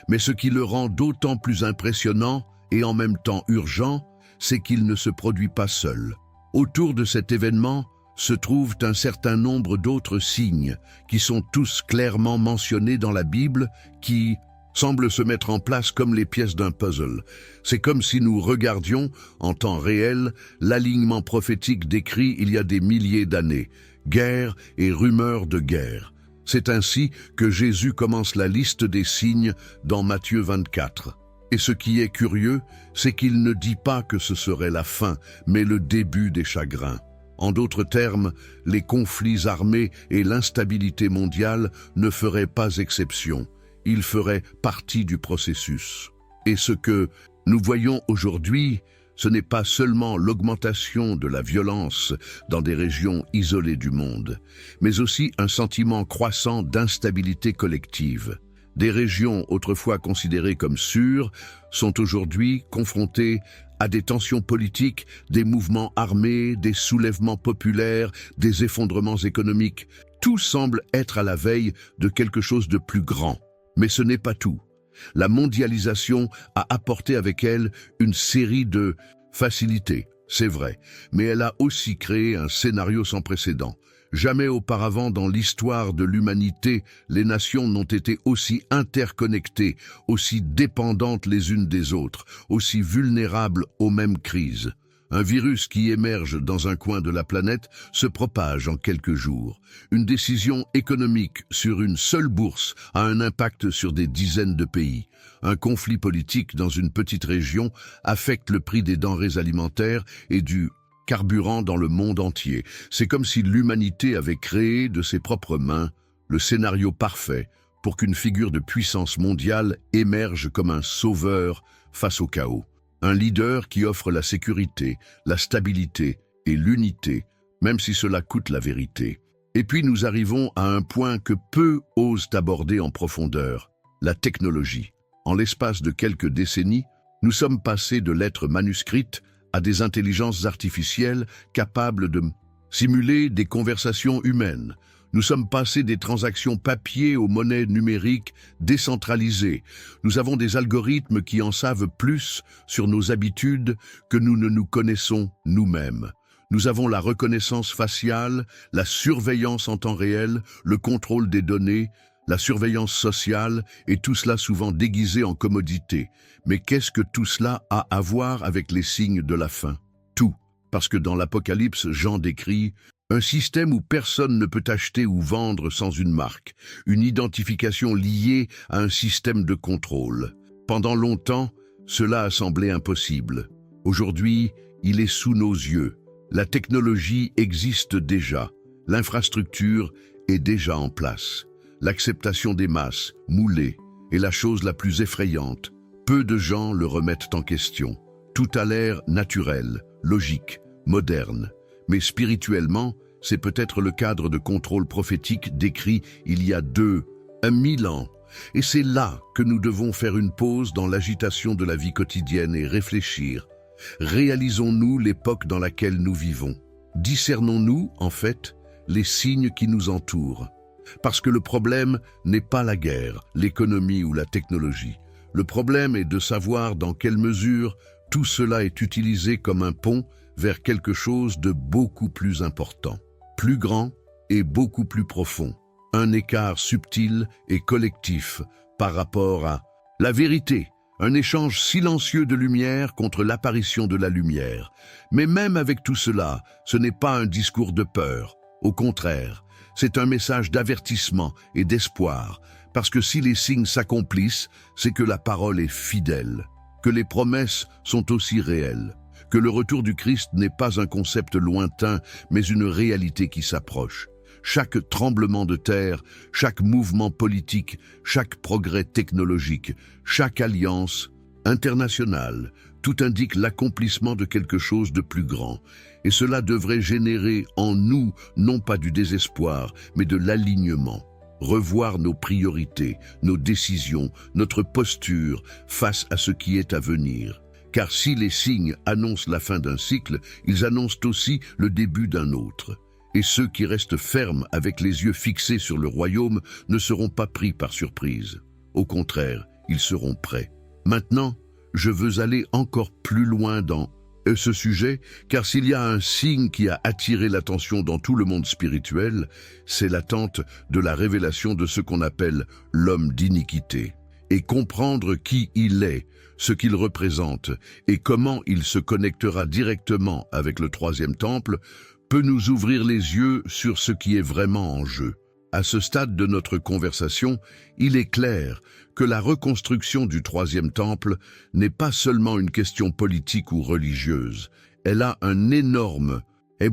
Mais ce qui le rend d'autant plus impressionnant et en même temps urgent, c'est qu'il ne se produit pas seul. Autour de cet événement se trouvent un certain nombre d'autres signes qui sont tous clairement mentionnés dans la Bible, qui semblent se mettre en place comme les pièces d'un puzzle. C'est comme si nous regardions, en temps réel, l'alignement prophétique décrit il y a des milliers d'années, guerre et rumeurs de guerre. C'est ainsi que Jésus commence la liste des signes dans Matthieu 24. Et ce qui est curieux, c'est qu'il ne dit pas que ce serait la fin, mais le début des chagrins. En d'autres termes, les conflits armés et l'instabilité mondiale ne feraient pas exception. Ils feraient partie du processus. Et ce que nous voyons aujourd'hui, ce n'est pas seulement l'augmentation de la violence dans des régions isolées du monde, mais aussi un sentiment croissant d'instabilité collective. Des régions autrefois considérées comme sûres sont aujourd'hui confrontées à des tensions politiques, des mouvements armés, des soulèvements populaires, des effondrements économiques. Tout semble être à la veille de quelque chose de plus grand. Mais ce n'est pas tout. La mondialisation a apporté avec elle une série de facilités, c'est vrai, mais elle a aussi créé un scénario sans précédent. Jamais auparavant dans l'histoire de l'humanité, les nations n'ont été aussi interconnectées, aussi dépendantes les unes des autres, aussi vulnérables aux mêmes crises. Un virus qui émerge dans un coin de la planète se propage en quelques jours. Une décision économique sur une seule bourse a un impact sur des dizaines de pays. Un conflit politique dans une petite région affecte le prix des denrées alimentaires et du carburant dans le monde entier. C'est comme si l'humanité avait créé de ses propres mains le scénario parfait pour qu'une figure de puissance mondiale émerge comme un sauveur face au chaos. Un leader qui offre la sécurité, la stabilité et l'unité, même si cela coûte la vérité. Et puis nous arrivons à un point que peu osent aborder en profondeur, la technologie. En l'espace de quelques décennies, nous sommes passés de lettres manuscrites à des intelligences artificielles capables de simuler des conversations humaines. Nous sommes passés des transactions papier aux monnaies numériques décentralisées. Nous avons des algorithmes qui en savent plus sur nos habitudes que nous ne nous connaissons nous-mêmes. Nous avons la reconnaissance faciale, la surveillance en temps réel, le contrôle des données, la surveillance sociale, et tout cela souvent déguisé en commodité. Mais qu'est-ce que tout cela a à voir avec les signes de la fin? Tout, parce que dans l'Apocalypse, Jean décrit un système où personne ne peut acheter ou vendre sans une marque, une identification liée à un système de contrôle. Pendant longtemps, cela a semblé impossible. Aujourd'hui, il est sous nos yeux. La technologie existe déjà. L'infrastructure est déjà en place. L'acceptation des masses, moulée, est la chose la plus effrayante. Peu de gens le remettent en question. Tout a l'air naturel, logique, moderne. Mais spirituellement, c'est peut-être le cadre de contrôle prophétique décrit il y a 1000 ans. Et c'est là que nous devons faire une pause dans l'agitation de la vie quotidienne et réfléchir. Réalisons-nous l'époque dans laquelle nous vivons? Discernons-nous, en fait, les signes qui nous entourent? Parce que le problème n'est pas la guerre, l'économie ou la technologie. Le problème est de savoir dans quelle mesure tout cela est utilisé comme un pont vers quelque chose de beaucoup plus important, plus grand et beaucoup plus profond. Un écart subtil et collectif par rapport à la vérité, un échange silencieux de lumière contre l'apparition de la lumière. Mais même avec tout cela, ce n'est pas un discours de peur. Au contraire, c'est un message d'avertissement et d'espoir, parce que si les signes s'accomplissent, c'est que la parole est fidèle, que les promesses sont aussi réelles, que le retour du Christ n'est pas un concept lointain, mais une réalité qui s'approche. Chaque tremblement de terre, chaque mouvement politique, chaque progrès technologique, chaque alliance internationale, tout indique l'accomplissement de quelque chose de plus grand. Et cela devrait générer en nous, non pas du désespoir, mais de l'alignement. Revoir nos priorités, nos décisions, notre posture face à ce qui est à venir. Car si les signes annoncent la fin d'un cycle, ils annoncent aussi le début d'un autre. Et ceux qui restent fermes avec les yeux fixés sur le royaume ne seront pas pris par surprise. Au contraire, ils seront prêts. Maintenant, je veux aller encore plus loin dans ce sujet, car s'il y a un signe qui a attiré l'attention dans tout le monde spirituel, c'est l'attente de la révélation de ce qu'on appelle l'homme d'iniquité. Et comprendre qui il est, ce qu'il représente et comment il se connectera directement avec le troisième temple peut nous ouvrir les yeux sur ce qui est vraiment en jeu. À ce stade de notre conversation, il est clair que la reconstruction du troisième temple n'est pas seulement une question politique ou religieuse. Elle a un énorme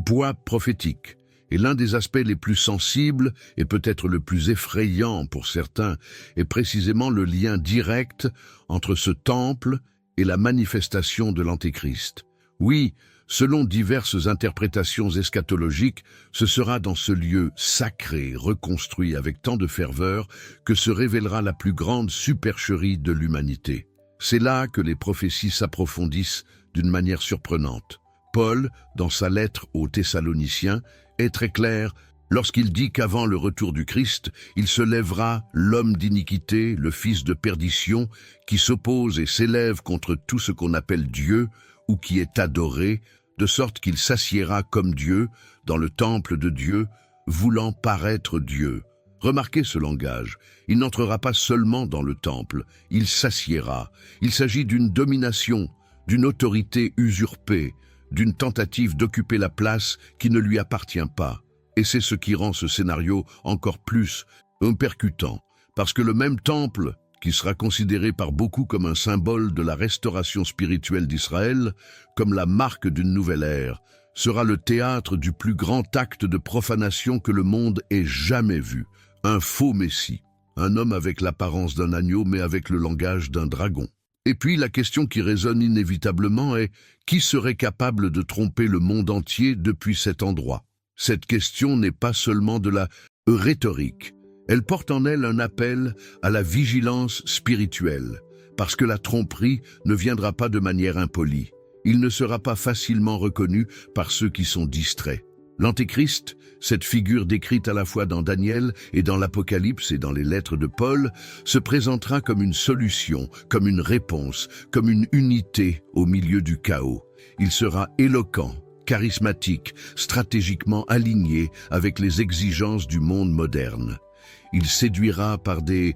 poids prophétique. Et l'un des aspects les plus sensibles, et peut-être le plus effrayant pour certains, est précisément le lien direct entre ce temple et la manifestation de l'Antéchrist. Oui, selon diverses interprétations eschatologiques, ce sera dans ce lieu sacré, reconstruit avec tant de ferveur, que se révélera la plus grande supercherie de l'humanité. C'est là que les prophéties s'approfondissent d'une manière surprenante. Paul, dans sa lettre aux Thessaloniciens, est très clair lorsqu'il dit qu'avant le retour du Christ, il se lèvera l'homme d'iniquité, le fils de perdition, qui s'oppose et s'élève contre tout ce qu'on appelle Dieu ou qui est adoré, de sorte qu'il s'assiera comme Dieu dans le temple de Dieu, voulant paraître Dieu. Remarquez ce langage, il n'entrera pas seulement dans le temple, il s'assiera. Il s'agit d'une domination, d'une autorité usurpée, d'une tentative d'occuper la place qui ne lui appartient pas. Et c'est ce qui rend ce scénario encore plus percutant, parce que le même temple, qui sera considéré par beaucoup comme un symbole de la restauration spirituelle d'Israël, comme la marque d'une nouvelle ère, sera le théâtre du plus grand acte de profanation que le monde ait jamais vu. Un faux messie, un homme avec l'apparence d'un agneau mais avec le langage d'un dragon. Et puis la question qui résonne inévitablement est « Qui serait capable de tromper le monde entier depuis cet endroit ?» Cette question n'est pas seulement de la rhétorique. Elle porte en elle un appel à la vigilance spirituelle, parce que la tromperie ne viendra pas de manière impolie. Il ne sera pas facilement reconnu par ceux qui sont distraits. L'Antéchrist, cette figure décrite à la fois dans Daniel et dans l'Apocalypse et dans les lettres de Paul, se présentera comme une solution, comme une réponse, comme une unité au milieu du chaos. Il sera éloquent, charismatique, stratégiquement aligné avec les exigences du monde moderne. Il séduira par des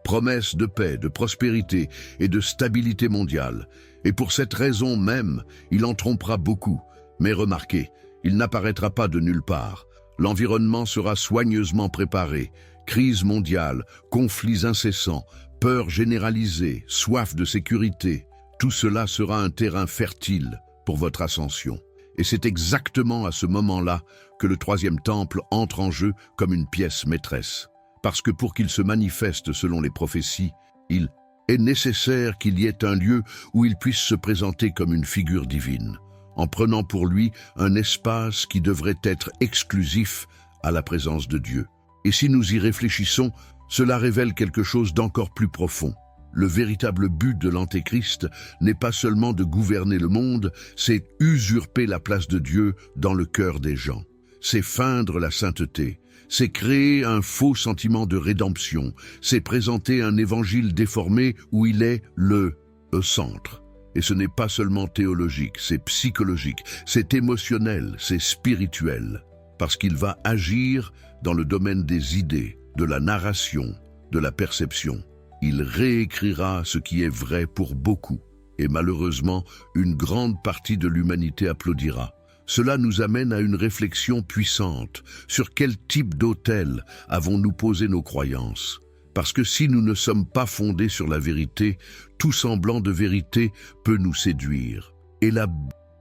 promesses de paix, de prospérité et de stabilité mondiale. Et pour cette raison même, il en trompera beaucoup. Mais remarquez, il n'apparaîtra pas de nulle part. L'environnement sera soigneusement préparé. Crise mondiale, conflits incessants, peur généralisée, soif de sécurité. Tout cela sera un terrain fertile pour votre ascension. Et c'est exactement à ce moment-là que le troisième temple entre en jeu comme une pièce maîtresse. Parce que pour qu'il se manifeste selon les prophéties, il est nécessaire qu'il y ait un lieu où il puisse se présenter comme une figure divine, en prenant pour lui un espace qui devrait être exclusif à la présence de Dieu. Et si nous y réfléchissons, cela révèle quelque chose d'encore plus profond. Le véritable but de l'Antéchrist n'est pas seulement de gouverner le monde, c'est usurper la place de Dieu dans le cœur des gens. C'est feindre la sainteté, c'est créer un faux sentiment de rédemption, c'est présenter un évangile déformé où il est le centre. Et ce n'est pas seulement théologique, c'est psychologique, c'est émotionnel, c'est spirituel, parce qu'il va agir dans le domaine des idées, de la narration, de la perception. Il réécrira ce qui est vrai pour beaucoup, et malheureusement, une grande partie de l'humanité applaudira. Cela nous amène à une réflexion puissante sur quel type d'autel avons-nous posé nos croyances. Parce que si nous ne sommes pas fondés sur la vérité, tout semblant de vérité peut nous séduire. Et la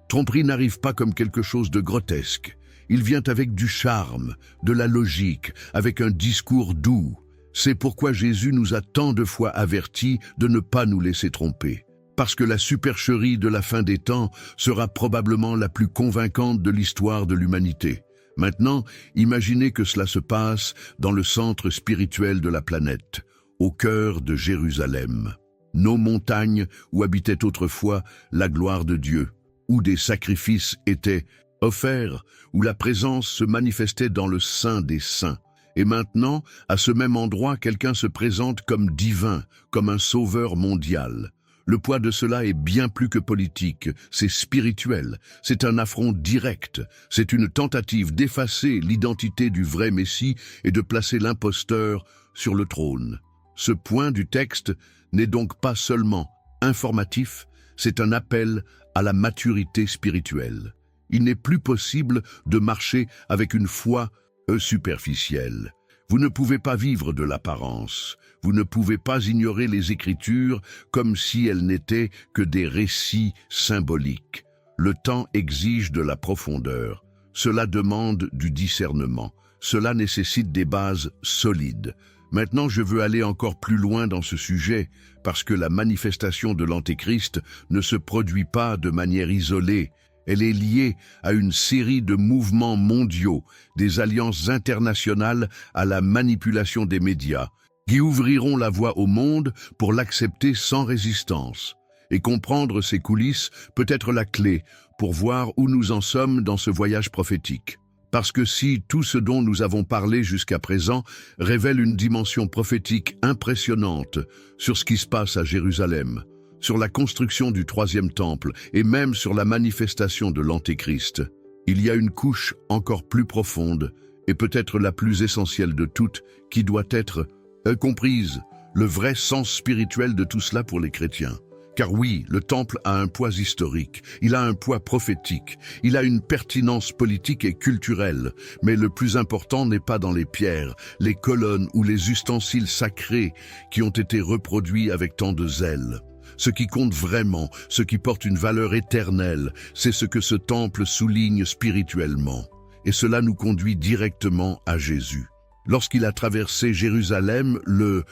tromperie n'arrive pas comme quelque chose de grotesque. Il vient avec du charme, de la logique, avec un discours doux. C'est pourquoi Jésus nous a tant de fois avertis de ne pas nous laisser tromper. Parce que la supercherie de la fin des temps sera probablement la plus convaincante de l'histoire de l'humanité. Maintenant, imaginez que cela se passe dans le centre spirituel de la planète, au cœur de Jérusalem. Nos montagnes où habitait autrefois la gloire de Dieu, où des sacrifices étaient offerts, où la présence se manifestait dans le Saint des Saints. Et maintenant, à ce même endroit, quelqu'un se présente comme divin, comme un sauveur mondial. Le poids de cela est bien plus que politique, c'est spirituel, c'est un affront direct, c'est une tentative d'effacer l'identité du vrai Messie et de placer l'imposteur sur le trône. Ce point du texte n'est donc pas seulement informatif, c'est un appel à la maturité spirituelle. Il n'est plus possible de marcher avec une foi superficielle. Vous ne pouvez pas vivre de l'apparence. Vous ne pouvez pas ignorer les Écritures comme si elles n'étaient que des récits symboliques. Le temps exige de la profondeur. Cela demande du discernement. Cela nécessite des bases solides. Maintenant, je veux aller encore plus loin dans ce sujet, parce que la manifestation de l'Antéchrist ne se produit pas de manière isolée. Elle est liée à une série de mouvements mondiaux, des alliances internationales à la manipulation des médias, qui ouvriront la voie au monde pour l'accepter sans résistance. Et comprendre ces coulisses peut être la clé pour voir où nous en sommes dans ce voyage prophétique. Parce que si tout ce dont nous avons parlé jusqu'à présent révèle une dimension prophétique impressionnante sur ce qui se passe à Jérusalem, sur la construction du troisième temple et même sur la manifestation de l'Antéchrist, il y a une couche encore plus profonde et peut-être la plus essentielle de toutes qui doit être comprise, le vrai sens spirituel de tout cela pour les chrétiens. Car oui, le temple a un poids historique, il a un poids prophétique, il a une pertinence politique et culturelle, mais le plus important n'est pas dans les pierres, les colonnes ou les ustensiles sacrés qui ont été reproduits avec tant de zèle. Ce qui compte vraiment, ce qui porte une valeur éternelle, c'est ce que ce temple souligne spirituellement. Et cela nous conduit directement à Jésus. Lorsqu'il a traversé Jérusalem, le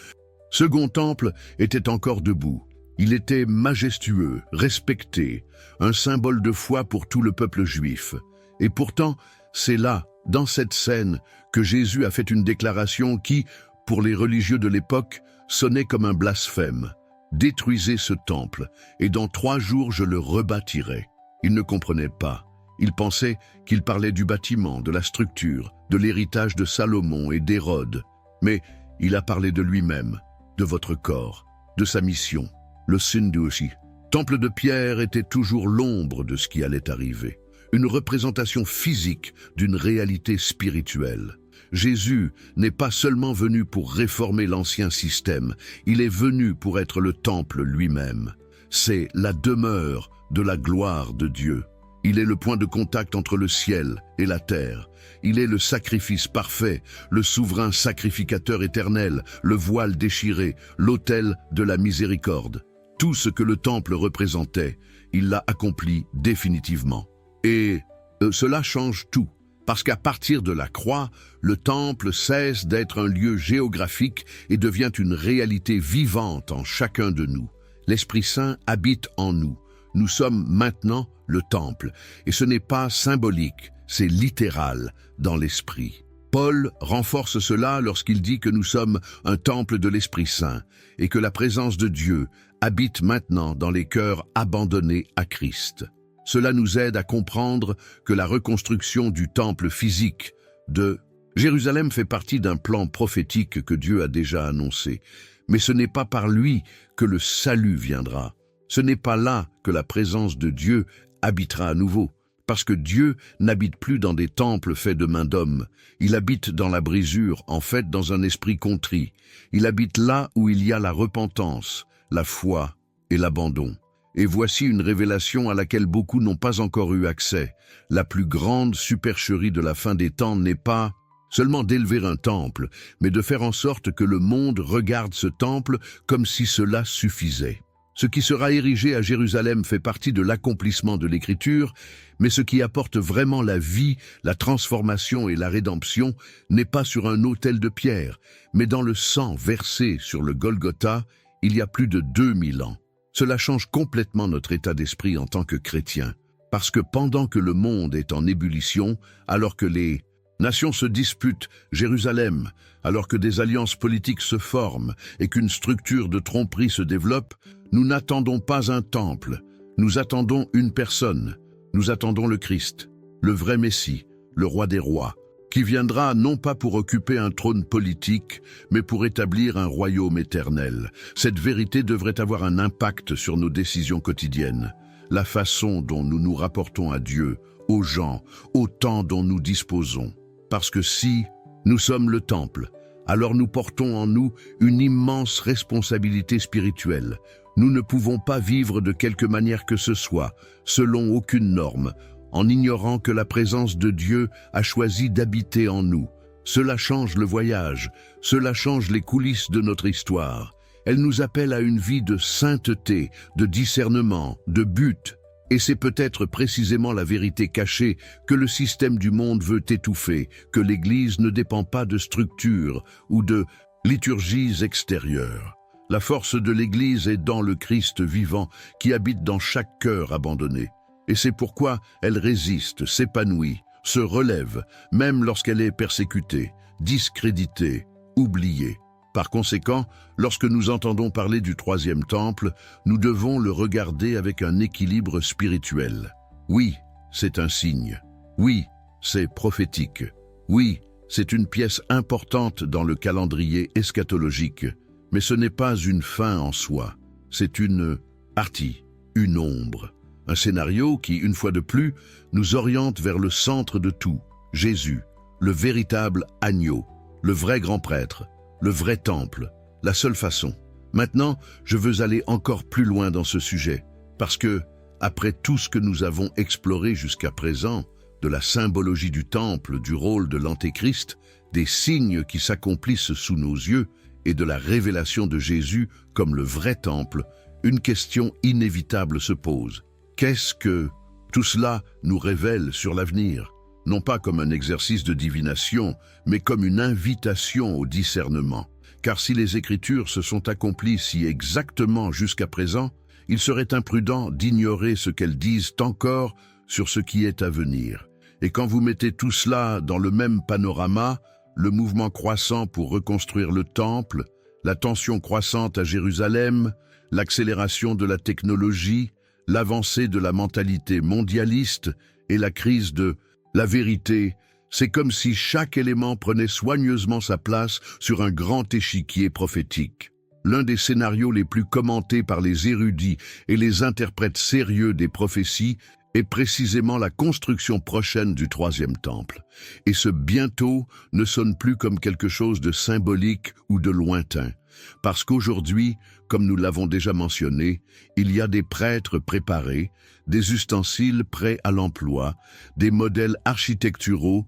second temple était encore debout. Il était majestueux, respecté, un symbole de foi pour tout le peuple juif. Et pourtant, c'est là, dans cette scène, que Jésus a fait une déclaration qui, pour les religieux de l'époque, sonnait comme un blasphème. « Détruisez ce temple, et dans 3 jours je le rebâtirai. » Ils ne comprenaient pas. Ils pensaient qu'il parlait du bâtiment, de la structure, de l'héritage de Salomon et d'Hérode. Mais il a parlé de lui-même, de votre corps, de sa mission. Le Sindushi, temple de pierre, était toujours l'ombre de ce qui allait arriver. Une représentation physique d'une réalité spirituelle. Jésus n'est pas seulement venu pour réformer l'ancien système, il est venu pour être le temple lui-même. C'est la demeure de la gloire de Dieu. Il est le point de contact entre le ciel et la terre. Il est le sacrifice parfait, le souverain sacrificateur éternel, le voile déchiré, l'autel de la miséricorde. Tout ce que le temple représentait, il l'a accompli définitivement. Et cela change tout. Parce qu'à partir de la croix, le temple cesse d'être un lieu géographique et devient une réalité vivante en chacun de nous. L'Esprit Saint habite en nous. Nous sommes maintenant le temple. Et ce n'est pas symbolique, c'est littéral dans l'Esprit. Paul renforce cela lorsqu'il dit que nous sommes un temple de l'Esprit Saint et que la présence de Dieu habite maintenant dans les cœurs abandonnés à Christ. Cela nous aide à comprendre que la reconstruction du temple physique de Jérusalem fait partie d'un plan prophétique que Dieu a déjà annoncé. Mais ce n'est pas par lui que le salut viendra. Ce n'est pas là que la présence de Dieu habitera à nouveau. Parce que Dieu n'habite plus dans des temples faits de mains d'hommes. Il habite dans la brisure, en fait dans un esprit contrit. Il habite là où il y a la repentance, la foi et l'abandon. Et voici une révélation à laquelle beaucoup n'ont pas encore eu accès. La plus grande supercherie de la fin des temps n'est pas seulement d'élever un temple, mais de faire en sorte que le monde regarde ce temple comme si cela suffisait. Ce qui sera érigé à Jérusalem fait partie de l'accomplissement de l'Écriture, mais ce qui apporte vraiment la vie, la transformation et la rédemption n'est pas sur un autel de pierre, mais dans le sang versé sur le Golgotha il y a plus de 2000 ans. Cela change complètement notre état d'esprit en tant que chrétiens, parce que pendant que le monde est en ébullition, alors que les nations se disputent Jérusalem, alors que des alliances politiques se forment et qu'une structure de tromperie se développe, nous n'attendons pas un temple, nous attendons une personne, nous attendons le Christ, le vrai Messie, le roi des rois, qui viendra non pas pour occuper un trône politique, mais pour établir un royaume éternel. Cette vérité devrait avoir un impact sur nos décisions quotidiennes, la façon dont nous nous rapportons à Dieu, aux gens, au temps dont nous disposons. Parce que si nous sommes le temple, alors nous portons en nous une immense responsabilité spirituelle. Nous ne pouvons pas vivre de quelque manière que ce soit, selon aucune norme, en ignorant que la présence de Dieu a choisi d'habiter en nous. Cela change le voyage, cela change les coulisses de notre histoire. Elle nous appelle à une vie de sainteté, de discernement, de but. Et c'est peut-être précisément la vérité cachée que le système du monde veut étouffer, que l'Église ne dépend pas de structures ou de liturgies extérieures. La force de l'Église est dans le Christ vivant qui habite dans chaque cœur abandonné. Et c'est pourquoi elle résiste, s'épanouit, se relève, même lorsqu'elle est persécutée, discréditée, oubliée. Par conséquent, lorsque nous entendons parler du troisième temple, nous devons le regarder avec un équilibre spirituel. Oui, c'est un signe. Oui, c'est prophétique. Oui, c'est une pièce importante dans le calendrier eschatologique. Mais ce n'est pas une fin en soi. C'est une partie, une ombre. Un scénario qui, une fois de plus, nous oriente vers le centre de tout, Jésus, le véritable agneau, le vrai grand prêtre, le vrai temple, la seule façon. Maintenant, je veux aller encore plus loin dans ce sujet, parce que, après tout ce que nous avons exploré jusqu'à présent, de la symbologie du temple, du rôle de l'Antéchrist, des signes qui s'accomplissent sous nos yeux et de la révélation de Jésus comme le vrai temple, une question inévitable se pose. Qu'est-ce que tout cela nous révèle sur l'avenir? Non pas comme un exercice de divination, mais comme une invitation au discernement. Car si les Écritures se sont accomplies si exactement jusqu'à présent, il serait imprudent d'ignorer ce qu'elles disent encore sur ce qui est à venir. Et quand vous mettez tout cela dans le même panorama, le mouvement croissant pour reconstruire le temple, la tension croissante à Jérusalem, l'accélération de la technologie, l'avancée de la mentalité mondialiste et la crise de la vérité, c'est comme si chaque élément prenait soigneusement sa place sur un grand échiquier prophétique. L'un des scénarios les plus commentés par les érudits et les interprètes sérieux des prophéties est précisément la construction prochaine du troisième temple. Et ce bientôt ne sonne plus comme quelque chose de symbolique ou de lointain. Parce qu'aujourd'hui, comme nous l'avons déjà mentionné, il y a des prêtres préparés, des ustensiles prêts à l'emploi, des modèles architecturaux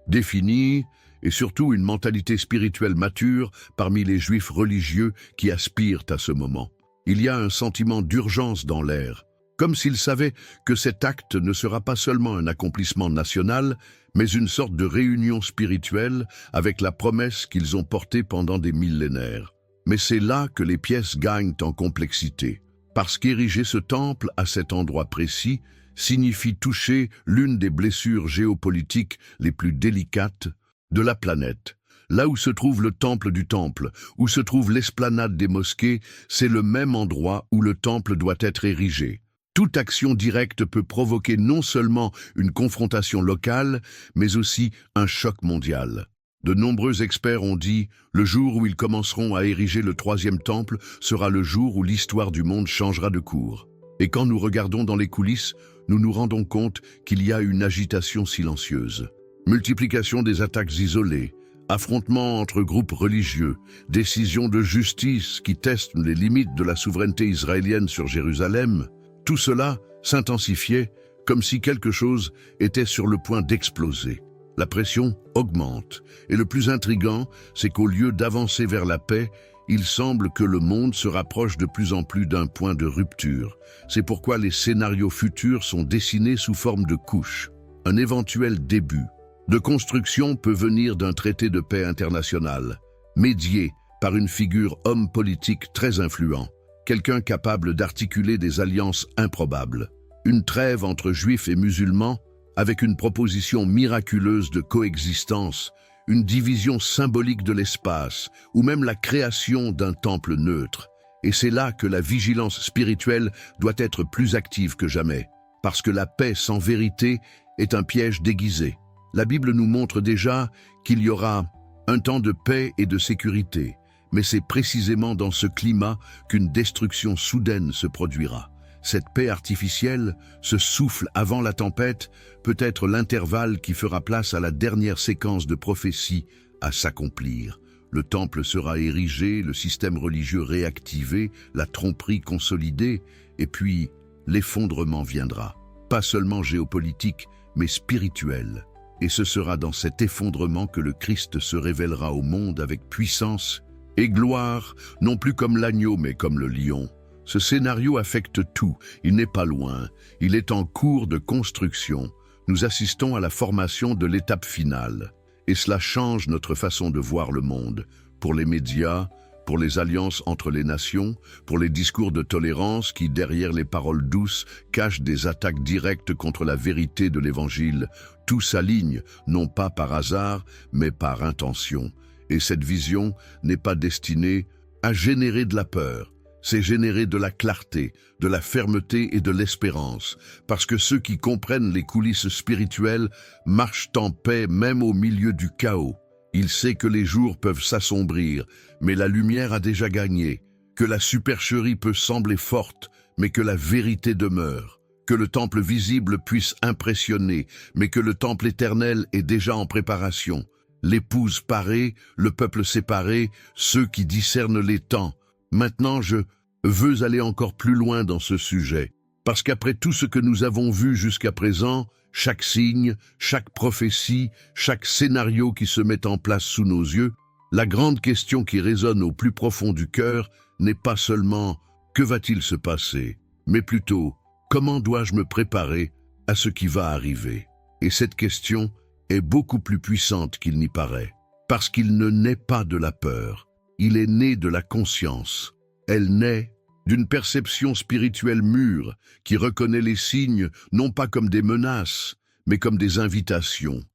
définis et surtout une mentalité spirituelle mature parmi les juifs religieux qui aspirent à ce moment. Il y a un sentiment d'urgence dans l'air, comme s'ils savaient que cet acte ne sera pas seulement un accomplissement national, mais une sorte de réunion spirituelle avec la promesse qu'ils ont portée pendant des millénaires. Mais c'est là que les pièces gagnent en complexité, parce qu'ériger ce temple à cet endroit précis signifie toucher l'une des blessures géopolitiques les plus délicates de la planète. Là où se trouve le temple du temple, où se trouve l'esplanade des mosquées, c'est le même endroit où le temple doit être érigé. Toute action directe peut provoquer non seulement une confrontation locale, mais aussi un choc mondial. De nombreux experts ont dit « Le jour où ils commenceront à ériger le troisième temple sera le jour où l'histoire du monde changera de cours. » Et quand nous regardons dans les coulisses, nous nous rendons compte qu'il y a une agitation silencieuse. Multiplication des attaques isolées, affrontements entre groupes religieux, décisions de justice qui testent les limites de la souveraineté israélienne sur Jérusalem, tout cela s'intensifiait comme si quelque chose était sur le point d'exploser. La pression augmente, et le plus intriguant, c'est qu'au lieu d'avancer vers la paix, il semble que le monde se rapproche de plus en plus d'un point de rupture. C'est pourquoi les scénarios futurs sont dessinés sous forme de couches. Un éventuel début de construction peut venir d'un traité de paix international, médié par une figure homme politique très influent, quelqu'un capable d'articuler des alliances improbables. Une trêve entre juifs et musulmans, avec une proposition miraculeuse de coexistence, une division symbolique de l'espace, ou même la création d'un temple neutre. Et c'est là que la vigilance spirituelle doit être plus active que jamais, parce que la paix sans vérité est un piège déguisé. La Bible nous montre déjà qu'il y aura un temps de paix et de sécurité, mais c'est précisément dans ce climat qu'une destruction soudaine se produira. Cette paix artificielle, ce souffle avant la tempête, peut être l'intervalle qui fera place à la dernière séquence de prophétie à s'accomplir. Le temple sera érigé, le système religieux réactivé, la tromperie consolidée, et puis l'effondrement viendra. Pas seulement géopolitique, mais spirituel. Et ce sera dans cet effondrement que le Christ se révélera au monde avec puissance et gloire, non plus comme l'agneau mais comme le lion. Ce scénario affecte tout, il n'est pas loin, il est en cours de construction. Nous assistons à la formation de l'étape finale. Et cela change notre façon de voir le monde, pour les médias, pour les alliances entre les nations, pour les discours de tolérance qui, derrière les paroles douces, cachent des attaques directes contre la vérité de l'Évangile. Tout s'aligne, non pas par hasard, mais par intention. Et cette vision n'est pas destinée à générer de la peur. C'est générer de la clarté, de la fermeté et de l'espérance, parce que ceux qui comprennent les coulisses spirituelles marchent en paix même au milieu du chaos. Il sait que les jours peuvent s'assombrir, mais la lumière a déjà gagné, que la supercherie peut sembler forte, mais que la vérité demeure, que le temple visible puisse impressionner, mais que le temple éternel est déjà en préparation. L'épouse parée, le peuple séparé, ceux qui discernent les temps, Maintenant, je veux aller encore plus loin dans ce sujet, parce qu'après tout ce que nous avons vu jusqu'à présent, chaque signe, chaque prophétie, chaque scénario qui se met en place sous nos yeux, la grande question qui résonne au plus profond du cœur n'est pas seulement « que va-t-il se passer ?», mais plutôt « comment dois-je me préparer à ce qui va arriver ?» Et cette question est beaucoup plus puissante qu'il n'y paraît, parce qu'il ne naît pas de la peur, il est né de la conscience. Elle naît d'une perception spirituelle mûre qui reconnaît les signes non pas comme des menaces, mais comme des invitations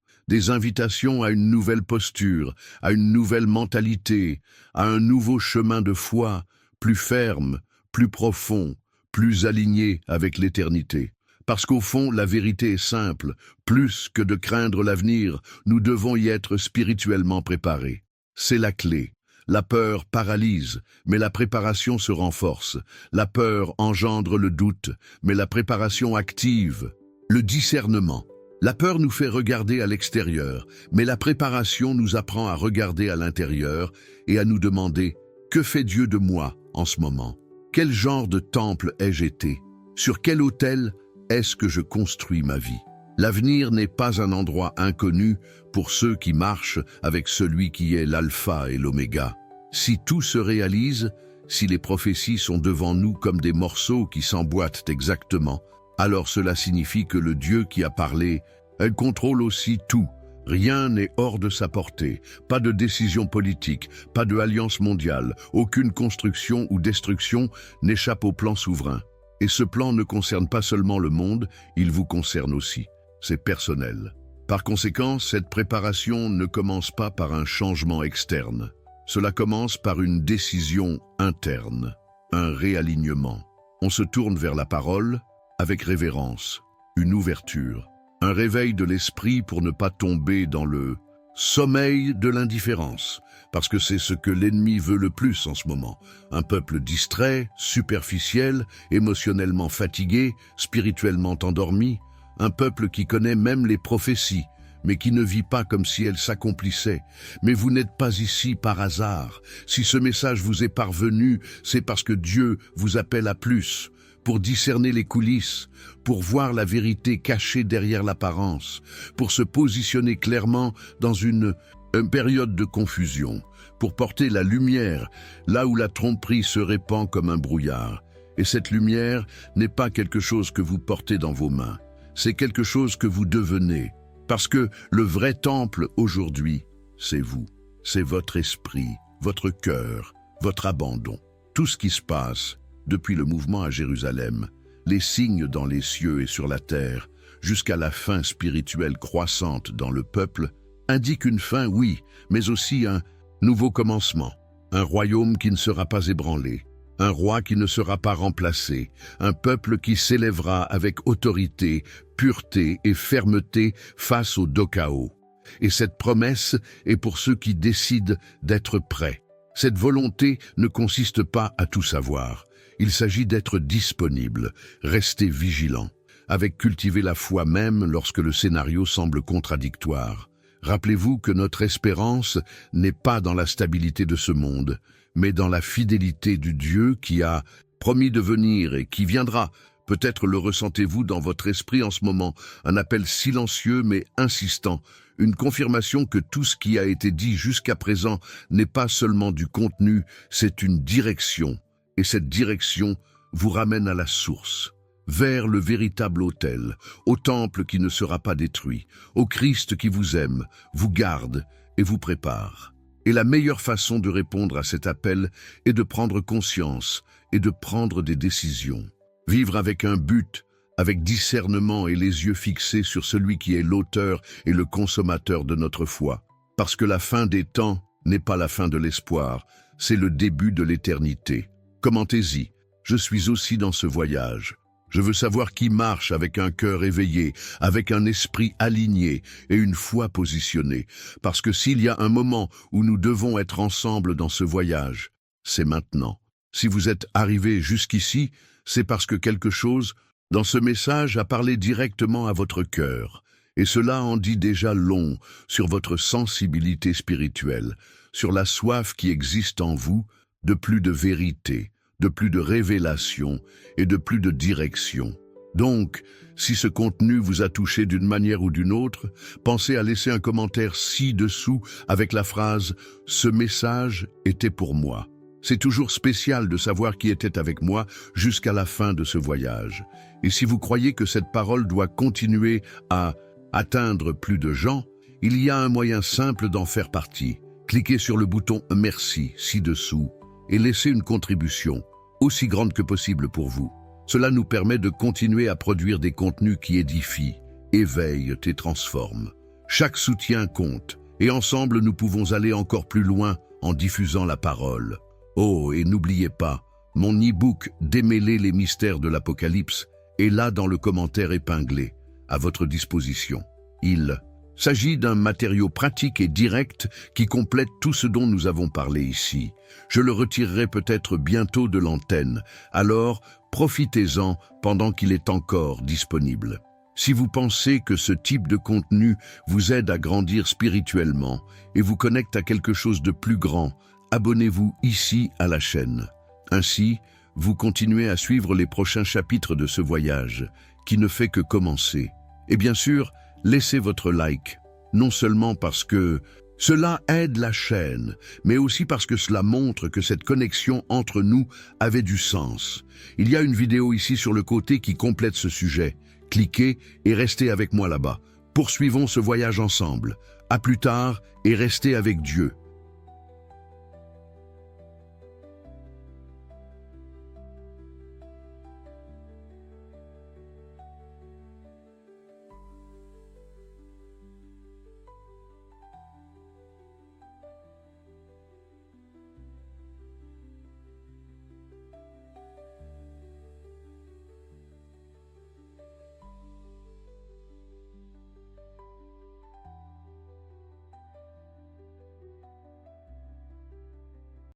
à une nouvelle posture, à une nouvelle mentalité, à un nouveau chemin de foi, plus ferme, plus profond, plus aligné avec l'éternité. Parce qu'au fond, la vérité est simple, plus que de craindre l'avenir, nous devons y être spirituellement préparés. C'est la clé. La peur paralyse, mais la préparation se renforce. La peur engendre le doute, mais la préparation active le discernement. La peur nous fait regarder à l'extérieur, mais la préparation nous apprend à regarder à l'intérieur et à nous demander « Que fait Dieu de moi en ce moment ? Quel genre de temple ai-je été ? Sur quel autel est-ce que je construis ma vie ?» L'avenir n'est pas un endroit inconnu pour ceux qui marchent avec celui qui est l'alpha et l'oméga. Si tout se réalise, si les prophéties sont devant nous comme des morceaux qui s'emboîtent exactement, alors cela signifie que le Dieu qui a parlé, elle contrôle aussi tout. Rien n'est hors de sa portée, pas de décision politique, pas de alliance mondiale, aucune construction ou destruction n'échappe au plan souverain. Et ce plan ne concerne pas seulement le monde, il vous concerne aussi. C'est personnel. Par conséquent, cette préparation ne commence pas par un changement externe. Cela commence par une décision interne, un réalignement. On se tourne vers la parole avec révérence, une ouverture, un réveil de l'esprit pour ne pas tomber dans le sommeil de l'indifférence, parce que c'est ce que l'ennemi veut le plus en ce moment. Un peuple distrait, superficiel, émotionnellement fatigué, spirituellement endormi, un peuple qui connaît même les prophéties, mais qui ne vit pas comme si elles s'accomplissaient. Mais vous n'êtes pas ici par hasard. Si ce message vous est parvenu, c'est parce que Dieu vous appelle à plus, pour discerner les coulisses, pour voir la vérité cachée derrière l'apparence, pour se positionner clairement dans une période de confusion, pour porter la lumière là où la tromperie se répand comme un brouillard. Et cette lumière n'est pas quelque chose que vous portez dans vos mains, c'est quelque chose que vous devenez. Parce que le vrai temple aujourd'hui, c'est vous. C'est votre esprit, votre cœur, votre abandon. Tout ce qui se passe depuis le mouvement à Jérusalem, les signes dans les cieux et sur la terre, jusqu'à la fin spirituelle croissante dans le peuple, indiquent une fin, oui, mais aussi un nouveau commencement. Un royaume qui ne sera pas ébranlé, un roi qui ne sera pas remplacé, un peuple qui s'élèvera avec autorité, pureté et fermeté face au chaos. Et cette promesse est pour ceux qui décident d'être prêts. Cette volonté ne consiste pas à tout savoir. Il s'agit d'être disponible, rester vigilant, avec cultiver la foi même lorsque le scénario semble contradictoire. Rappelez-vous que notre espérance n'est pas dans la stabilité de ce monde, mais dans la fidélité du Dieu qui a promis de venir et qui viendra. Peut-être le ressentez-vous dans votre esprit en ce moment, un appel silencieux mais insistant, une confirmation que tout ce qui a été dit jusqu'à présent n'est pas seulement du contenu, c'est une direction. Et cette direction vous ramène à la source, vers le véritable autel, au temple qui ne sera pas détruit, au Christ qui vous aime, vous garde et vous prépare. Et la meilleure façon de répondre à cet appel est de prendre conscience et de prendre des décisions. Vivre avec un but, avec discernement et les yeux fixés sur celui qui est l'auteur et le consommateur de notre foi. Parce que la fin des temps n'est pas la fin de l'espoir, c'est le début de l'éternité. Commentez-y, je suis aussi dans ce voyage. Je veux savoir qui marche avec un cœur éveillé, avec un esprit aligné et une foi positionnée. Parce que s'il y a un moment où nous devons être ensemble dans ce voyage, c'est maintenant. Si vous êtes arrivé jusqu'ici, c'est parce que quelque chose dans ce message a parlé directement à votre cœur. Et cela en dit déjà long sur votre sensibilité spirituelle, sur la soif qui existe en vous de plus de vérité, de plus de révélation et de plus de direction. Donc, si ce contenu vous a touché d'une manière ou d'une autre, pensez à laisser un commentaire ci-dessous avec la phrase « Ce message était pour moi ». C'est toujours spécial de savoir qui était avec moi jusqu'à la fin de ce voyage. Et si vous croyez que cette parole doit continuer à atteindre plus de gens, il y a un moyen simple d'en faire partie. Cliquez sur le bouton « Merci » ci-dessous et laissez une contribution, aussi grande que possible pour vous. Cela nous permet de continuer à produire des contenus qui édifient, éveillent et transforment. Chaque soutien compte, et ensemble nous pouvons aller encore plus loin en diffusant la parole. Oh, et n'oubliez pas, mon e-book « Démêler les mystères de l'Apocalypse » est là dans le commentaire épinglé, à votre disposition. Il s'agit d'un matériau pratique et direct qui complète tout ce dont nous avons parlé ici. Je le retirerai peut-être bientôt de l'antenne, alors profitez-en pendant qu'il est encore disponible. Si vous pensez que ce type de contenu vous aide à grandir spirituellement et vous connecte à quelque chose de plus grand, abonnez-vous ici à la chaîne. Ainsi, vous continuez à suivre les prochains chapitres de ce voyage, qui ne fait que commencer. Et bien sûr, laissez votre like, non seulement parce que cela aide la chaîne, mais aussi parce que cela montre que cette connexion entre nous avait du sens. Il y a une vidéo ici sur le côté qui complète ce sujet. Cliquez et restez avec moi là-bas. Poursuivons ce voyage ensemble. À plus tard et restez avec Dieu.